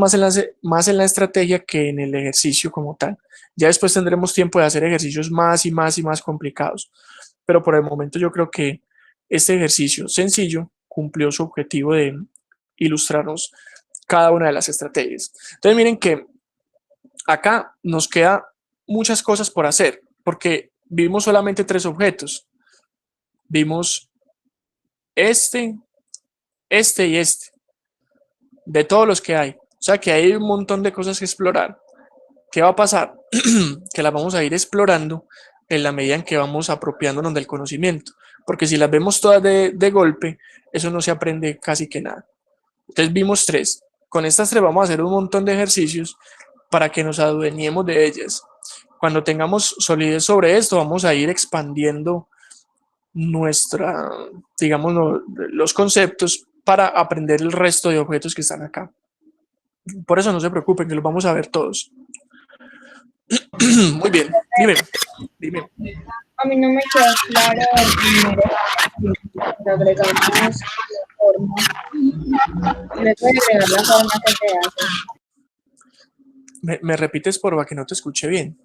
más en la estrategia que en el ejercicio como tal. Ya después tendremos tiempo de hacer ejercicios más y más y más complicados, pero por el momento yo creo que este ejercicio sencillo cumplió su objetivo de ilustrarnos cada una de las estrategias. Entonces miren que acá nos queda muchas cosas por hacer, porque vimos solamente 3 objetos. Vimos este y este, de todos los que hay. O sea que hay un montón de cosas que explorar. ¿Qué va a pasar? Que las vamos a ir explorando en la medida en que vamos apropiándonos del conocimiento. Porque si las vemos todas de golpe, eso no se aprende casi que nada. Entonces vimos 3. Con estas 3 vamos a hacer un montón de ejercicios para que nos adueñemos de ellas. Cuando tengamos solidez sobre esto, vamos a ir expandiendo digamos, los conceptos para aprender el resto de objetos que están acá. Por eso no se preocupen, que los vamos a ver todos. Muy bien, dime. A mí no me quedó claro el primer ejercicio. Agregamos la forma. Le puede agregar la forma que se hace. ¿Me repites, porfa, que no te escuché bien?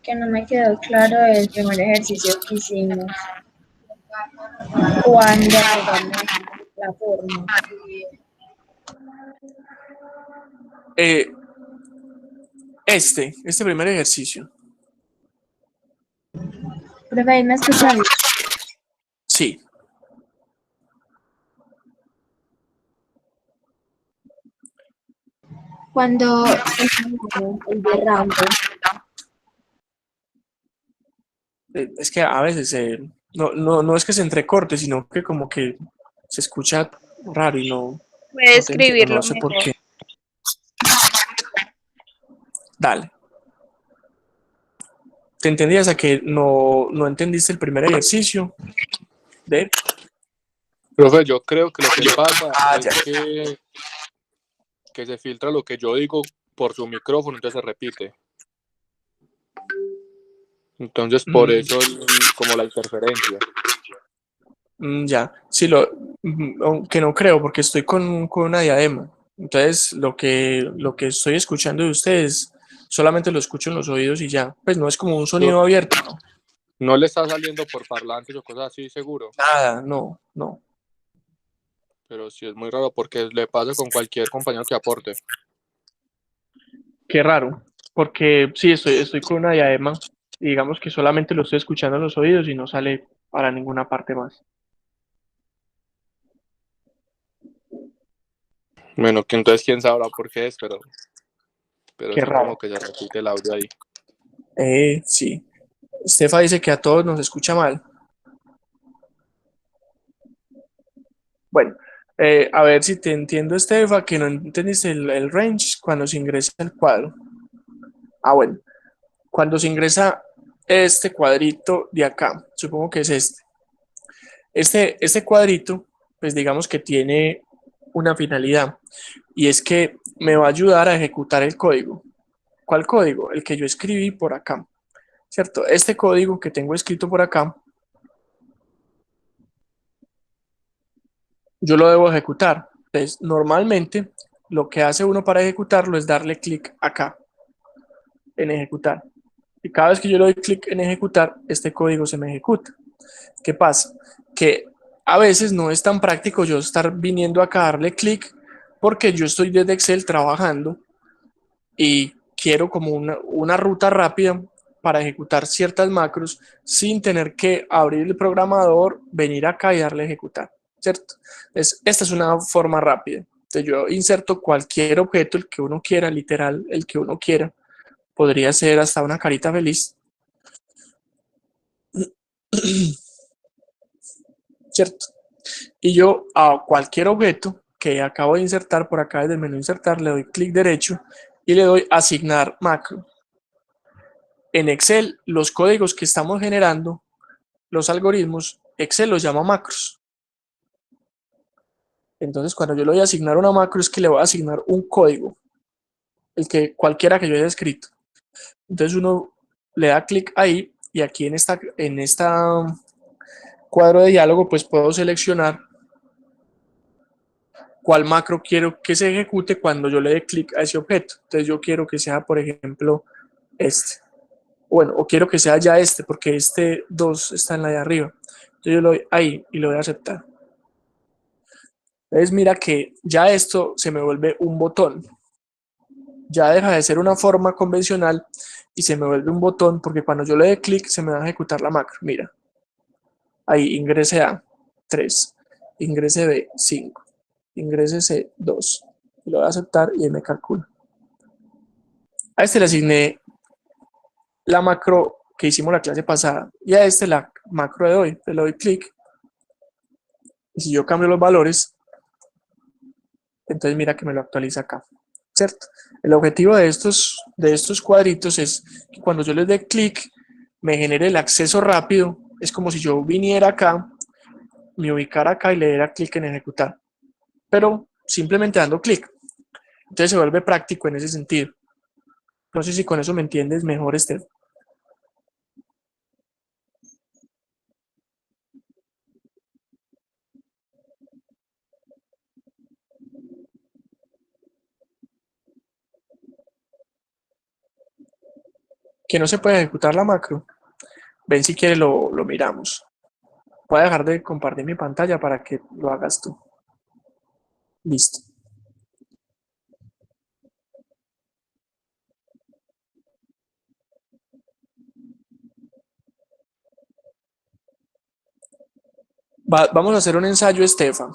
Que no me quedó claro el primer ejercicio que hicimos. Cuando agregamos la forma. Este primer ejercicio. Profe, ¿ahí me escuchan? Sí. Cuando el de Rambo. Es que a veces no es que se entrecorte, sino que como que se escucha raro y no Puede te entiendo, escribirlo no sé por mejor. qué. Dale. ¿Te entendías a que no entendiste el primer ejercicio? ¿De? Profe, yo creo que lo que pasa ya. es que se filtra lo que yo digo por su micrófono, entonces se repite. Entonces, por eso, como la interferencia. Ya, sí, aunque no creo, porque estoy con una diadema. Entonces, lo que estoy escuchando de ustedes, solamente lo escucho en los oídos y ya. Pues no es como un sonido abierto, ¿no? No le está saliendo por parlantes o cosas así, seguro. Nada, no. Pero sí es muy raro porque le pasa con cualquier compañero que aporte. Qué raro, porque sí, estoy con una diadema y digamos que solamente lo estoy escuchando en los oídos y no sale para ninguna parte más. Bueno, que entonces quién sabrá por qué es, pero Qué sí raro. como que se repite el audio ahí. Sí. Estefa dice que a todos nos escucha mal. Bueno, a ver si te entiendo, Estefa, que no entendiste el range cuando se ingresa el cuadro. Bueno, cuando se ingresa este cuadrito de acá, supongo que es este cuadrito, pues digamos que tiene una finalidad, y es que me va a ayudar a ejecutar el código. ¿Cuál código? El que yo escribí por acá, ¿cierto? Este código que tengo escrito por acá, yo lo debo ejecutar. Entonces, normalmente, lo que hace uno para ejecutarlo es darle clic acá, en ejecutar. Y cada vez que yo le doy clic en ejecutar, este código se me ejecuta. ¿Qué pasa? Que a veces no es tan práctico yo estar viniendo acá a darle clic, porque yo estoy desde Excel trabajando y quiero como una ruta rápida para ejecutar ciertas macros sin tener que abrir el programador, venir acá y darle a ejecutar, ¿cierto? Entonces, esta es una forma rápida. Entonces, yo inserto cualquier objeto, el que uno quiera, literal, el que uno quiera. Podría ser hasta una carita feliz. ¿Cierto? Y yo a cualquier objeto que acabo de insertar por acá desde el menú insertar, le doy clic derecho y le doy asignar macro. En Excel, los códigos que estamos generando, los algoritmos, Excel los llama macros. Entonces, cuando yo le voy a asignar una macro, es que le voy a asignar un código, el que cualquiera que yo haya escrito. Entonces, uno le da clic ahí y aquí en esta cuadro de diálogo, pues puedo seleccionar cuál macro quiero que se ejecute cuando yo le dé clic a ese objeto. Entonces, yo quiero que sea, por ejemplo, este. Bueno, o quiero que sea ya este, porque este 2 está en la de arriba. Entonces, yo le doy ahí y lo voy a aceptar. Entonces mira que ya esto se me vuelve un botón. Ya deja de ser una forma convencional y se me vuelve un botón porque cuando yo le dé clic se me va a ejecutar la macro. Mira, ahí ingrese A, 3, ingrese B, 5, ingrese C, 2. Y lo voy a aceptar y ahí me calcula. A este le asigné la macro que hicimos la clase pasada y a este la macro de hoy. Le doy clic y si yo cambio los valores, entonces mira que me lo actualiza acá, ¿cierto? El objetivo de estos cuadritos es que cuando yo les dé clic me genere el acceso rápido. Es como si yo viniera acá, me ubicara acá y le diera clic en ejecutar, pero simplemente dando clic. Entonces se vuelve práctico en ese sentido. No sé si con eso me entiendes mejor, Esther. Que no se puede ejecutar la macro. Ven si quieres lo miramos. Voy a dejar de compartir mi pantalla para que lo hagas tú. Listo. Vamos a hacer un ensayo, Estefan.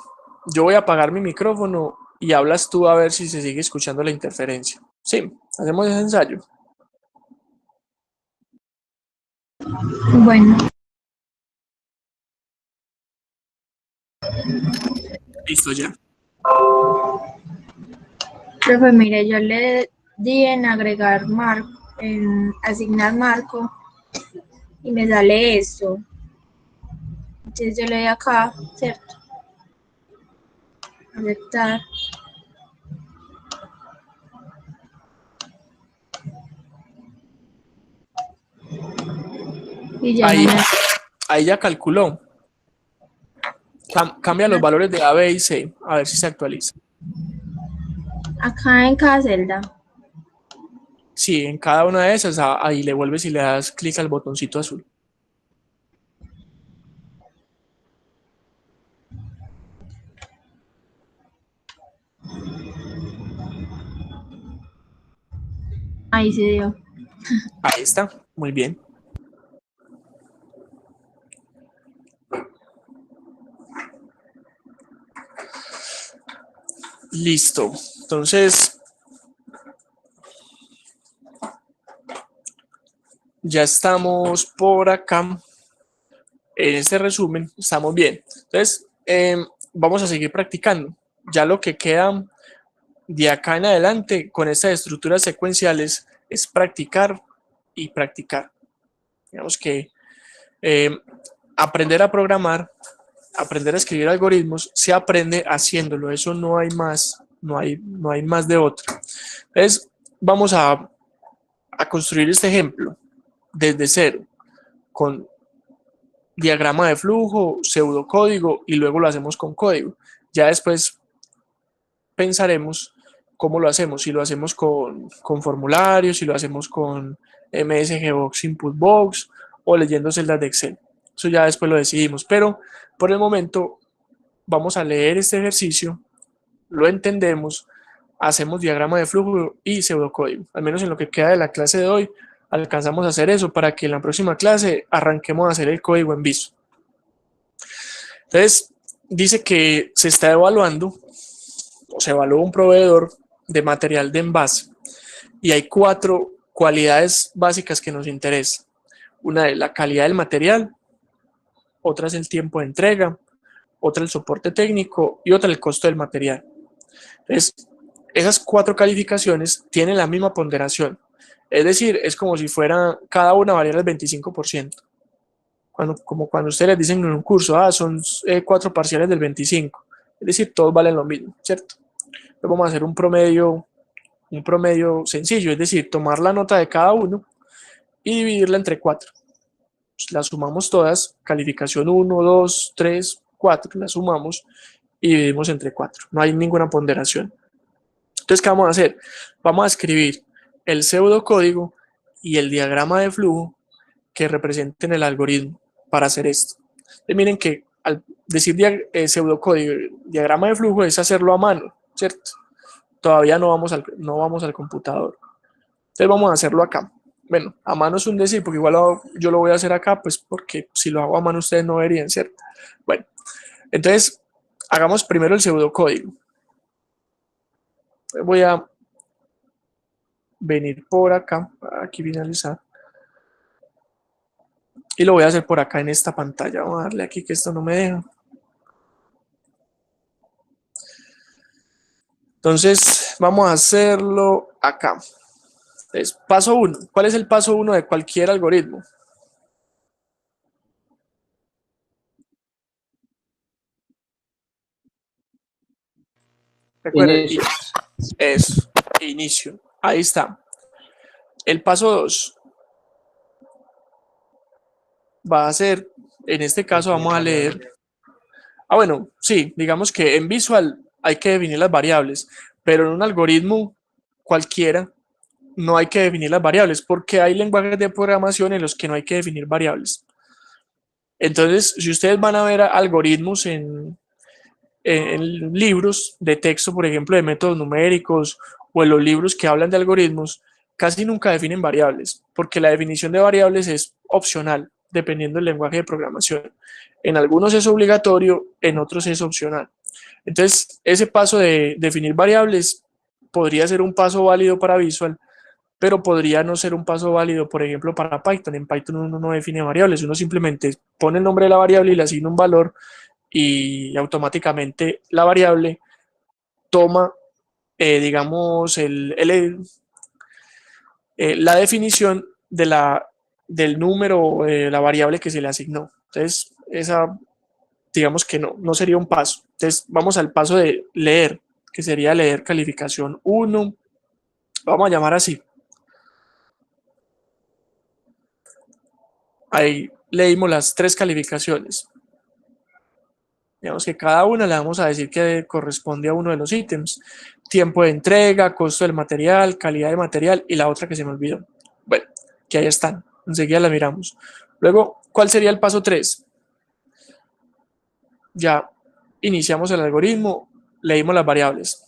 Yo voy a apagar mi micrófono y hablas tú a ver si se sigue escuchando la interferencia. Sí, hacemos ese ensayo. Bueno, Listo ya. profe, mire, yo le di en agregar marco, en asignar marco y me sale esto. Entonces yo le doy acá, ¿cierto? Aceptar. Y ya Ahí, no me... ahí ya calculó. Cambia los valores de A, B y C, a ver si se actualiza. Acá en cada celda. Sí, en cada una de esas, ahí le vuelves y le das clic al botoncito azul. Ahí se dio. Ahí está, muy bien. Listo. Entonces, ya estamos por acá. En este resumen, estamos bien. Entonces, vamos a seguir practicando. Ya lo que queda de acá en adelante con estas estructuras secuenciales es practicar y practicar. Digamos que aprender a programar, aprender a escribir algoritmos, se aprende haciéndolo. Eso no hay más, no hay más de otro. Entonces, vamos a construir este ejemplo desde cero, con diagrama de flujo, pseudocódigo y luego lo hacemos con código. Ya después pensaremos cómo lo hacemos, si lo hacemos con formularios, si lo hacemos con MSGBox Input Box o leyendo celdas de Excel. Eso ya después lo decidimos, pero por el momento vamos a leer este ejercicio, lo entendemos, hacemos diagrama de flujo y pseudocódigo. Al menos en lo que queda de la clase de hoy, alcanzamos a hacer eso para que en la próxima clase arranquemos a hacer el código en Visual. Entonces, dice que se está evaluando, o se evaluó un proveedor de material de envase, y hay 4 cualidades básicas que nos interesan. Una es la calidad del material, otra es el tiempo de entrega, otra el soporte técnico y otra el costo del material. Entonces, esas 4 calificaciones tienen la misma ponderación. Es decir, es como si fuera cada una variar el 25%. Como cuando ustedes les dicen en un curso, son 4 parciales del 25. Es decir, todos valen lo mismo, ¿cierto? Entonces vamos a hacer un promedio sencillo, es decir, tomar la nota de cada uno y dividirla entre 4. Las sumamos todas, calificación 1, 2, 3, 4, las sumamos y dividimos entre 4. No hay ninguna ponderación. Entonces, ¿qué vamos a hacer? Vamos a escribir el pseudocódigo y el diagrama de flujo que representen el algoritmo para hacer esto. Entonces, miren que al decir pseudocódigo y diagrama de flujo es hacerlo a mano, ¿cierto? Todavía no vamos al computador. Entonces vamos a hacerlo acá. Bueno, a mano es un decir, porque igual yo lo voy a hacer acá, pues porque si lo hago a mano ustedes no verían, ¿cierto? Bueno, entonces hagamos primero el pseudocódigo. Voy a venir por acá, aquí finalizar. Y lo voy a hacer por acá en esta pantalla. Vamos a darle aquí que esto no me deja. Entonces vamos a hacerlo acá. Entonces, paso 1. ¿Cuál es el paso 1 de cualquier algoritmo? Recuerden, Inicio. es inicio. Ahí está. El paso 2 va a ser, en este caso vamos a leer. Bueno, sí, digamos que en Visual hay que definir las variables, pero en un algoritmo cualquiera no hay que definir las variables, porque hay lenguajes de programación en los que no hay que definir variables. Entonces, si ustedes van a ver algoritmos en libros de texto, por ejemplo, de métodos numéricos, o en los libros que hablan de algoritmos, casi nunca definen variables, porque la definición de variables es opcional, dependiendo del lenguaje de programación. En algunos es obligatorio, en otros es opcional. Entonces, ese paso de definir variables podría ser un paso válido para Visual, pero podría no ser un paso válido, por ejemplo, para Python. En Python uno no define variables, uno simplemente pone el nombre de la variable y le asigna un valor y automáticamente la variable toma, digamos, la definición del número, la variable que se le asignó. Entonces, esa, digamos que no sería un paso. Entonces, vamos al paso de leer, que sería leer calificación 1. Vamos a llamar así. Ahí leímos las 3 calificaciones. Digamos que cada una le vamos a decir que corresponde a uno de los ítems. Tiempo de entrega, costo del material, calidad de material y la otra que se me olvidó. Bueno, que ahí están. Enseguida la miramos. Luego, ¿cuál sería el paso 3? Ya iniciamos el algoritmo, leímos las variables.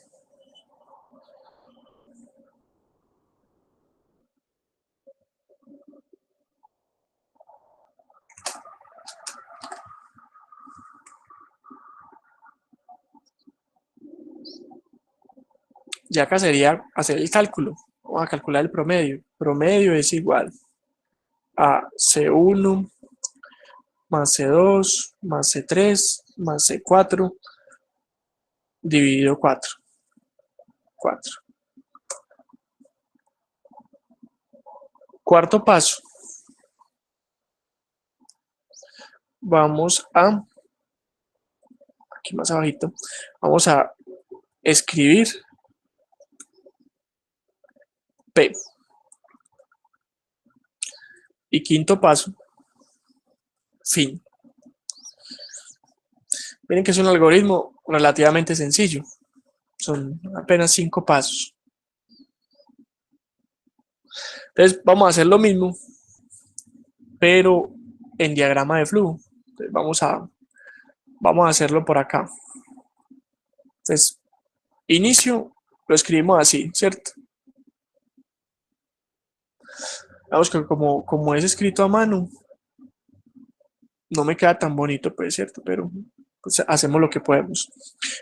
Ya acá sería hacer el cálculo. Vamos a calcular el promedio. Promedio es igual a C1 más C2 más C3 más C4 dividido 4. 4. Cuarto paso. Vamos a, aquí más abajito, vamos a escribir P. Y quinto paso, fin. Miren que es un algoritmo relativamente sencillo. Son apenas 5 pasos. Entonces vamos a hacer lo mismo, pero en diagrama de flujo. Entonces vamos a hacerlo por acá. Entonces, inicio, lo escribimos así, ¿cierto? Vamos que como es escrito a mano, no me queda tan bonito, pues, ¿cierto? Pero pues, hacemos lo que podemos.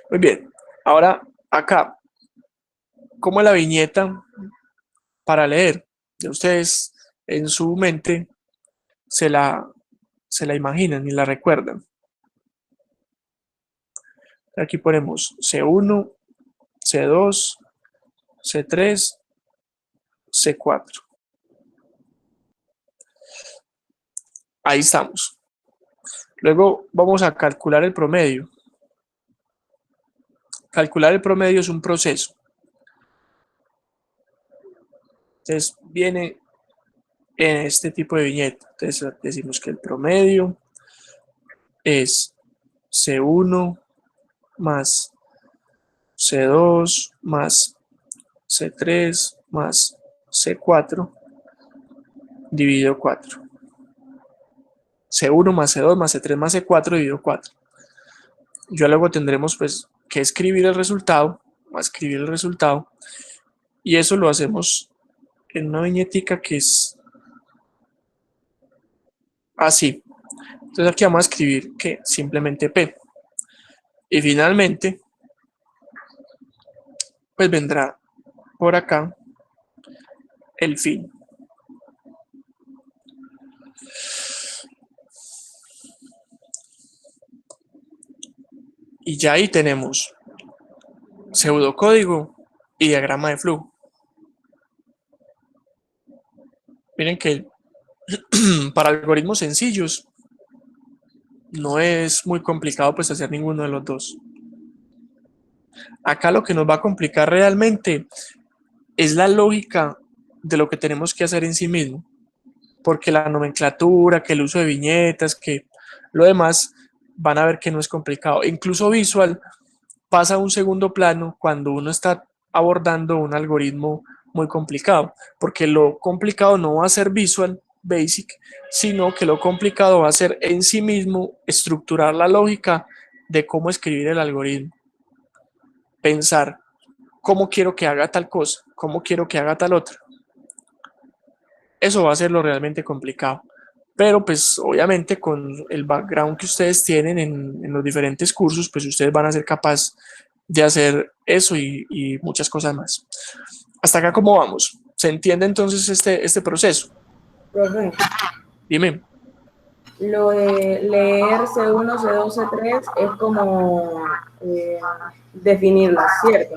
Muy bien. Ahora, acá, como la viñeta para leer. Ya ustedes en su mente se la imaginan y la recuerdan. Aquí ponemos C1, C2, C3, C4. Ahí estamos. Luego vamos a calcular el promedio. Calcular el promedio es un proceso. Entonces viene en este tipo de viñeta. Entonces decimos que el promedio es C1 más C2 más C3 más C4 dividido 4. C1 más C2 más C3 más C4 dividido 4. Ya luego tendremos pues que escribir el resultado, y eso lo hacemos en una viñetica que es así. Entonces aquí vamos a escribir que simplemente P. Y finalmente, pues vendrá por acá el fin. Y ya ahí tenemos pseudocódigo y diagrama de flujo. Miren que para algoritmos sencillos no es muy complicado pues hacer ninguno de los dos. Acá lo que nos va a complicar realmente es la lógica de lo que tenemos que hacer en sí mismo, porque la nomenclatura, que el uso de viñetas, que lo demás van a ver que no es complicado. Incluso visual pasa a un segundo plano cuando uno está abordando un algoritmo muy complicado, porque lo complicado no va a ser Visual Basic, sino que lo complicado va a ser en sí mismo estructurar la lógica de cómo escribir el algoritmo. Pensar cómo quiero que haga tal cosa, cómo quiero que haga tal otra. Eso va a ser lo realmente complicado. Pero pues obviamente con el background que ustedes tienen en los diferentes cursos, pues ustedes van a ser capaces de hacer eso y muchas cosas más. Hasta acá, ¿cómo vamos? ¿Se entiende entonces este proceso? Profe, Dime. lo de leer C1, C2, C3 es como definirlas, ¿cierto?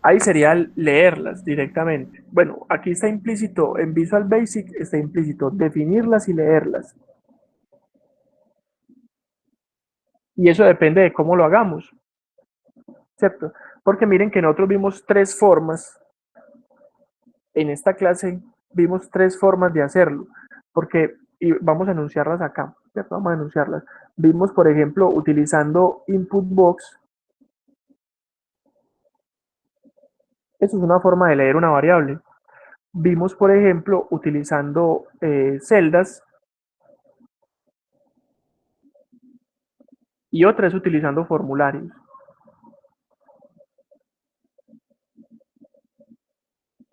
Ahí sería leerlas directamente. Bueno, aquí está implícito, en Visual Basic está implícito definirlas y leerlas. Y eso depende de cómo lo hagamos, ¿cierto? Porque miren que nosotros vimos tres formas. En esta clase vimos tres formas de hacerlo, porque y vamos a enunciarlas acá, ¿cierto? Vamos a enunciarlas. Vimos, por ejemplo, utilizando input box. Eso es una forma de leer una variable. Vimos, por ejemplo, utilizando celdas. Y otra es utilizando formularios.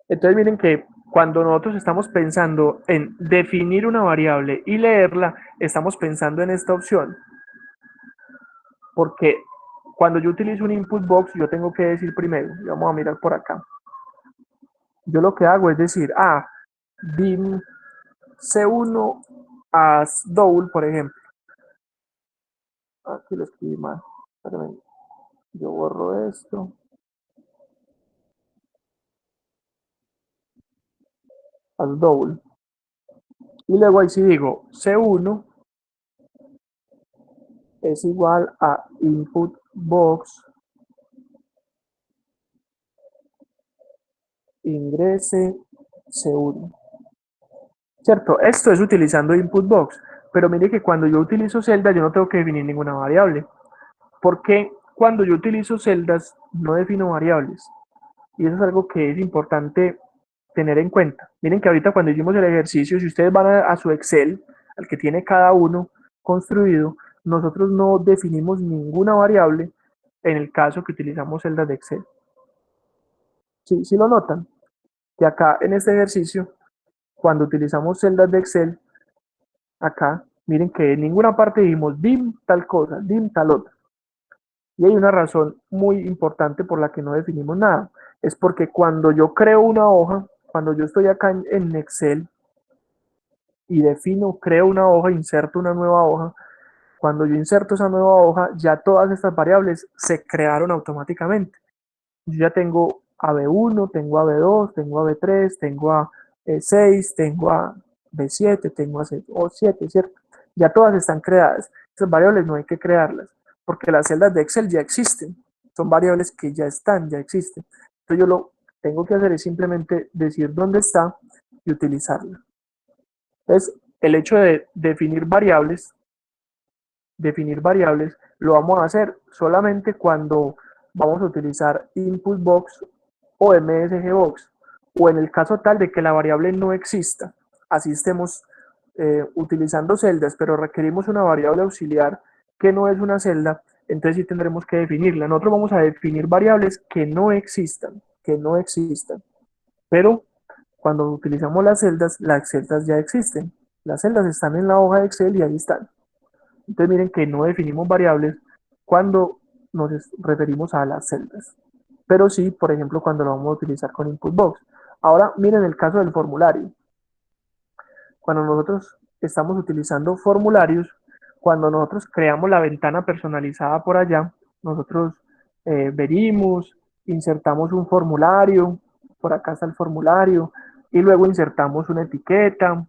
Entonces miren que cuando nosotros estamos pensando en definir una variable y leerla, estamos pensando en esta opción. Porque cuando yo utilizo un input box, yo tengo que decir primero, vamos a mirar por acá. Yo lo que hago es decir, dim C1 as double, por ejemplo. Aquí lo escribí mal. Espérame. Yo borro esto. As double. Y luego ahí sí digo C1 es igual a input box ingrese C1. ¿Cierto? Esto es utilizando input box. Pero mire que cuando yo utilizo celdas yo no tengo que definir ninguna variable. Porque cuando yo utilizo celdas no defino variables. Y eso es algo que es importante tener en cuenta. Miren que ahorita cuando hicimos el ejercicio, si ustedes van a su Excel, al que tiene cada uno construido, nosotros no definimos ninguna variable en el caso que utilizamos celdas de Excel. ¿Sí lo notan? Que acá en este ejercicio cuando utilizamos celdas de Excel, acá, miren que en ninguna parte dijimos dim tal cosa, dim tal otra. Y hay una razón muy importante por la que no definimos nada. Es porque cuando yo creo una hoja, cuando yo estoy acá en Excel y defino, creo una hoja, inserto una nueva hoja, cuando yo inserto esa nueva hoja, ya todas estas variables se crearon automáticamente. Yo ya tengo a B1, tengo a B2, tengo a B3, tengo a E6, tengo a B7, tengo a O7, ¿cierto? Ya todas están creadas. Esas variables no hay que crearlas, porque las celdas de Excel ya existen. Son variables que ya están, ya existen. Entonces yo lo tengo que hacer es simplemente decir dónde está y utilizarla. Entonces, el hecho de definir variables lo vamos a hacer solamente cuando vamos a utilizar input box o MSG box, o en el caso tal de que la variable no exista, así estemos utilizando celdas, pero requerimos una variable auxiliar que no es una celda, entonces sí tendremos que definirla. Nosotros vamos a definir variables que no existan, pero cuando utilizamos las celdas ya existen. Las celdas están en la hoja de Excel y ahí están. Entonces miren que no definimos variables cuando nos referimos a las celdas, pero sí, por ejemplo, cuando lo vamos a utilizar con input box. Ahora miren el caso del formulario. Cuando nosotros estamos utilizando formularios, cuando nosotros creamos la ventana personalizada por allá, nosotros venimos, insertamos un formulario, por acá está el formulario, y luego insertamos una etiqueta,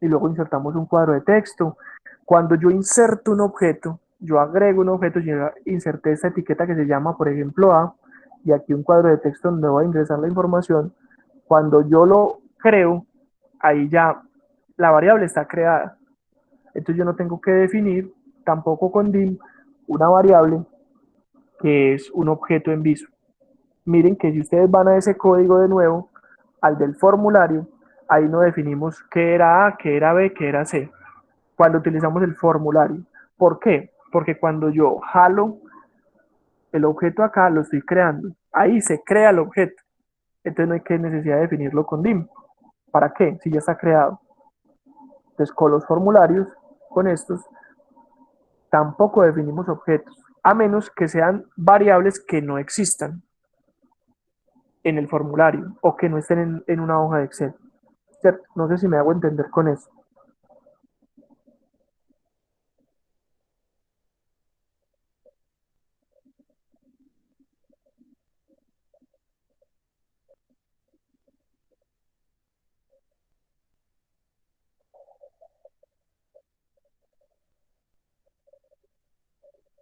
y luego insertamos un cuadro de texto. Cuando yo inserto un objeto, yo agrego un objeto, yo inserté esta etiqueta que se llama, por ejemplo, A, y aquí un cuadro de texto donde voy a ingresar la información. Cuando yo lo creo, ahí ya la variable está creada. Entonces yo no tengo que definir, tampoco con dim, una variable que es un objeto en viso. Miren que si ustedes van a ese código de nuevo, al del formulario, ahí no definimos qué era A, qué era B, qué era C, cuando utilizamos el formulario. ¿Por qué? Porque cuando yo jalo el objeto acá, lo estoy creando. Ahí se crea el objeto. Entonces no hay que necesidad de definirlo con dim. ¿Para qué? Si ya está creado. Entonces con los formularios, con estos, tampoco definimos objetos, a menos que sean variables que no existan en el formulario o que no estén en una hoja de Excel. ¿Cierto? No sé si me hago entender con eso.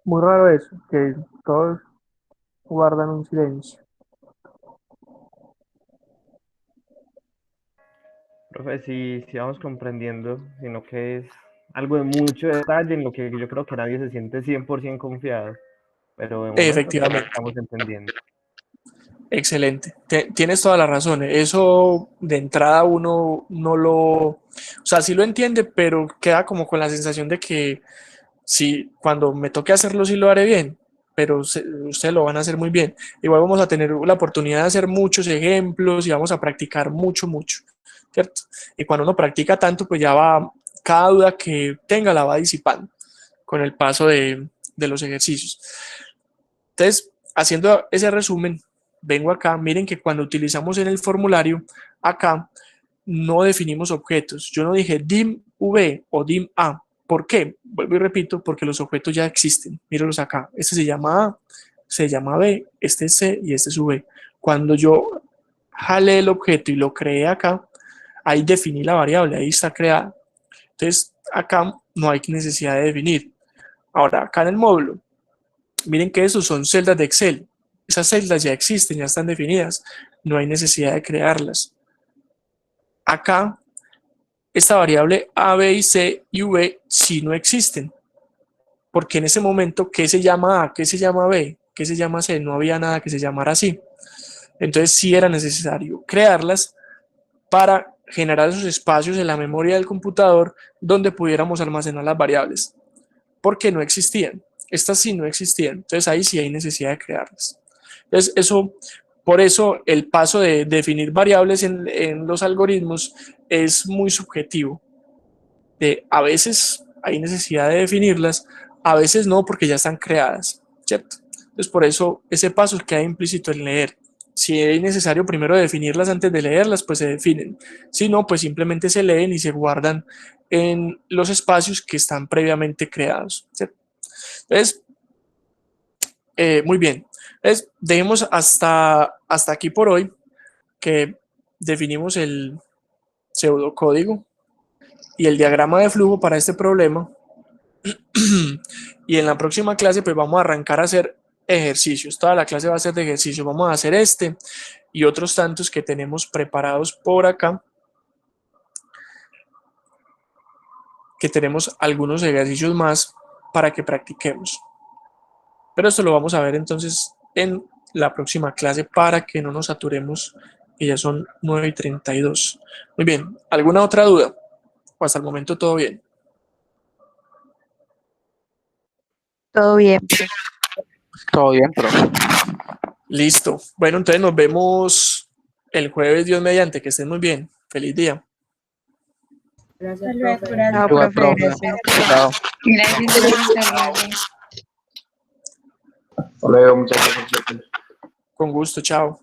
Muy raro eso, que todos guardan un silencio. Profe, sí vamos comprendiendo, sino que es algo de mucho detalle en lo que yo creo que nadie se siente 100% confiado, pero de momento sí Efectivamente. estamos entendiendo. Excelente. Tienes toda la razón. Eso de entrada uno no lo, o sea, sí lo entiende, pero queda como con la sensación de que sí, cuando me toque hacerlo sí lo haré bien, pero ustedes lo van a hacer muy bien. Igual vamos a tener la oportunidad de hacer muchos ejemplos y vamos a practicar mucho, ¿cierto? Y cuando uno practica tanto, pues ya va, cada duda que tenga la va disipando con el paso de los ejercicios. Entonces, haciendo ese resumen, vengo acá, miren que cuando utilizamos en el formulario, acá no definimos objetos. Yo no dije dim v o dim a. ¿Por qué? Vuelvo y repito, porque los objetos ya existen. Mírenlos acá. Este se llama A, se llama B, este es C y este es V. Cuando yo jale el objeto y lo creé acá, ahí definí la variable, ahí está creada. Entonces, acá no hay necesidad de definir. Ahora, acá en el módulo, miren que esos son celdas de Excel. Esas celdas ya existen, ya están definidas. No hay necesidad de crearlas. Acá, esta variable A, B y C y V sí no existen. Porque en ese momento, ¿qué se llama A? ¿Qué se llama B? ¿Qué se llama C? No había nada que se llamara así. Entonces sí era necesario crearlas para generar esos espacios en la memoria del computador donde pudiéramos almacenar las variables. Porque no existían. Estas sí no existían. Entonces ahí sí hay necesidad de crearlas. Entonces eso Por eso el paso de definir variables en los algoritmos es muy subjetivo. A veces hay necesidad de definirlas, a veces no, porque ya están creadas, ¿cierto? Entonces, por eso ese paso queda implícito en leer. Si es necesario primero definirlas antes de leerlas, pues se definen. Si no, pues simplemente se leen y se guardan en los espacios que están previamente creados, ¿cierto? Entonces, muy bien. Entonces, dejemos hasta aquí por hoy, que definimos el pseudocódigo y el diagrama de flujo para este problema. Y en la próxima clase pues vamos a arrancar a hacer ejercicios. Toda la clase va a ser de ejercicios. Vamos a hacer este y otros tantos que tenemos preparados por acá, que tenemos algunos ejercicios más para que practiquemos. Pero esto lo vamos a ver entonces en la próxima clase para que no nos saturemos, que ya son 9:32. Muy bien, ¿alguna otra duda? O hasta el momento todo bien. Todo bien. Todo bien, pero Listo. Bueno, entonces nos vemos el jueves, Dios mediante. Que estén muy bien. Feliz día. Gracias, Hasta luego, profe. gracias. Chao, igual, profe. profe. Gracias. Chao. Gracias, hasta luego. Hasta luego, muchas gracias. Con gusto, chao.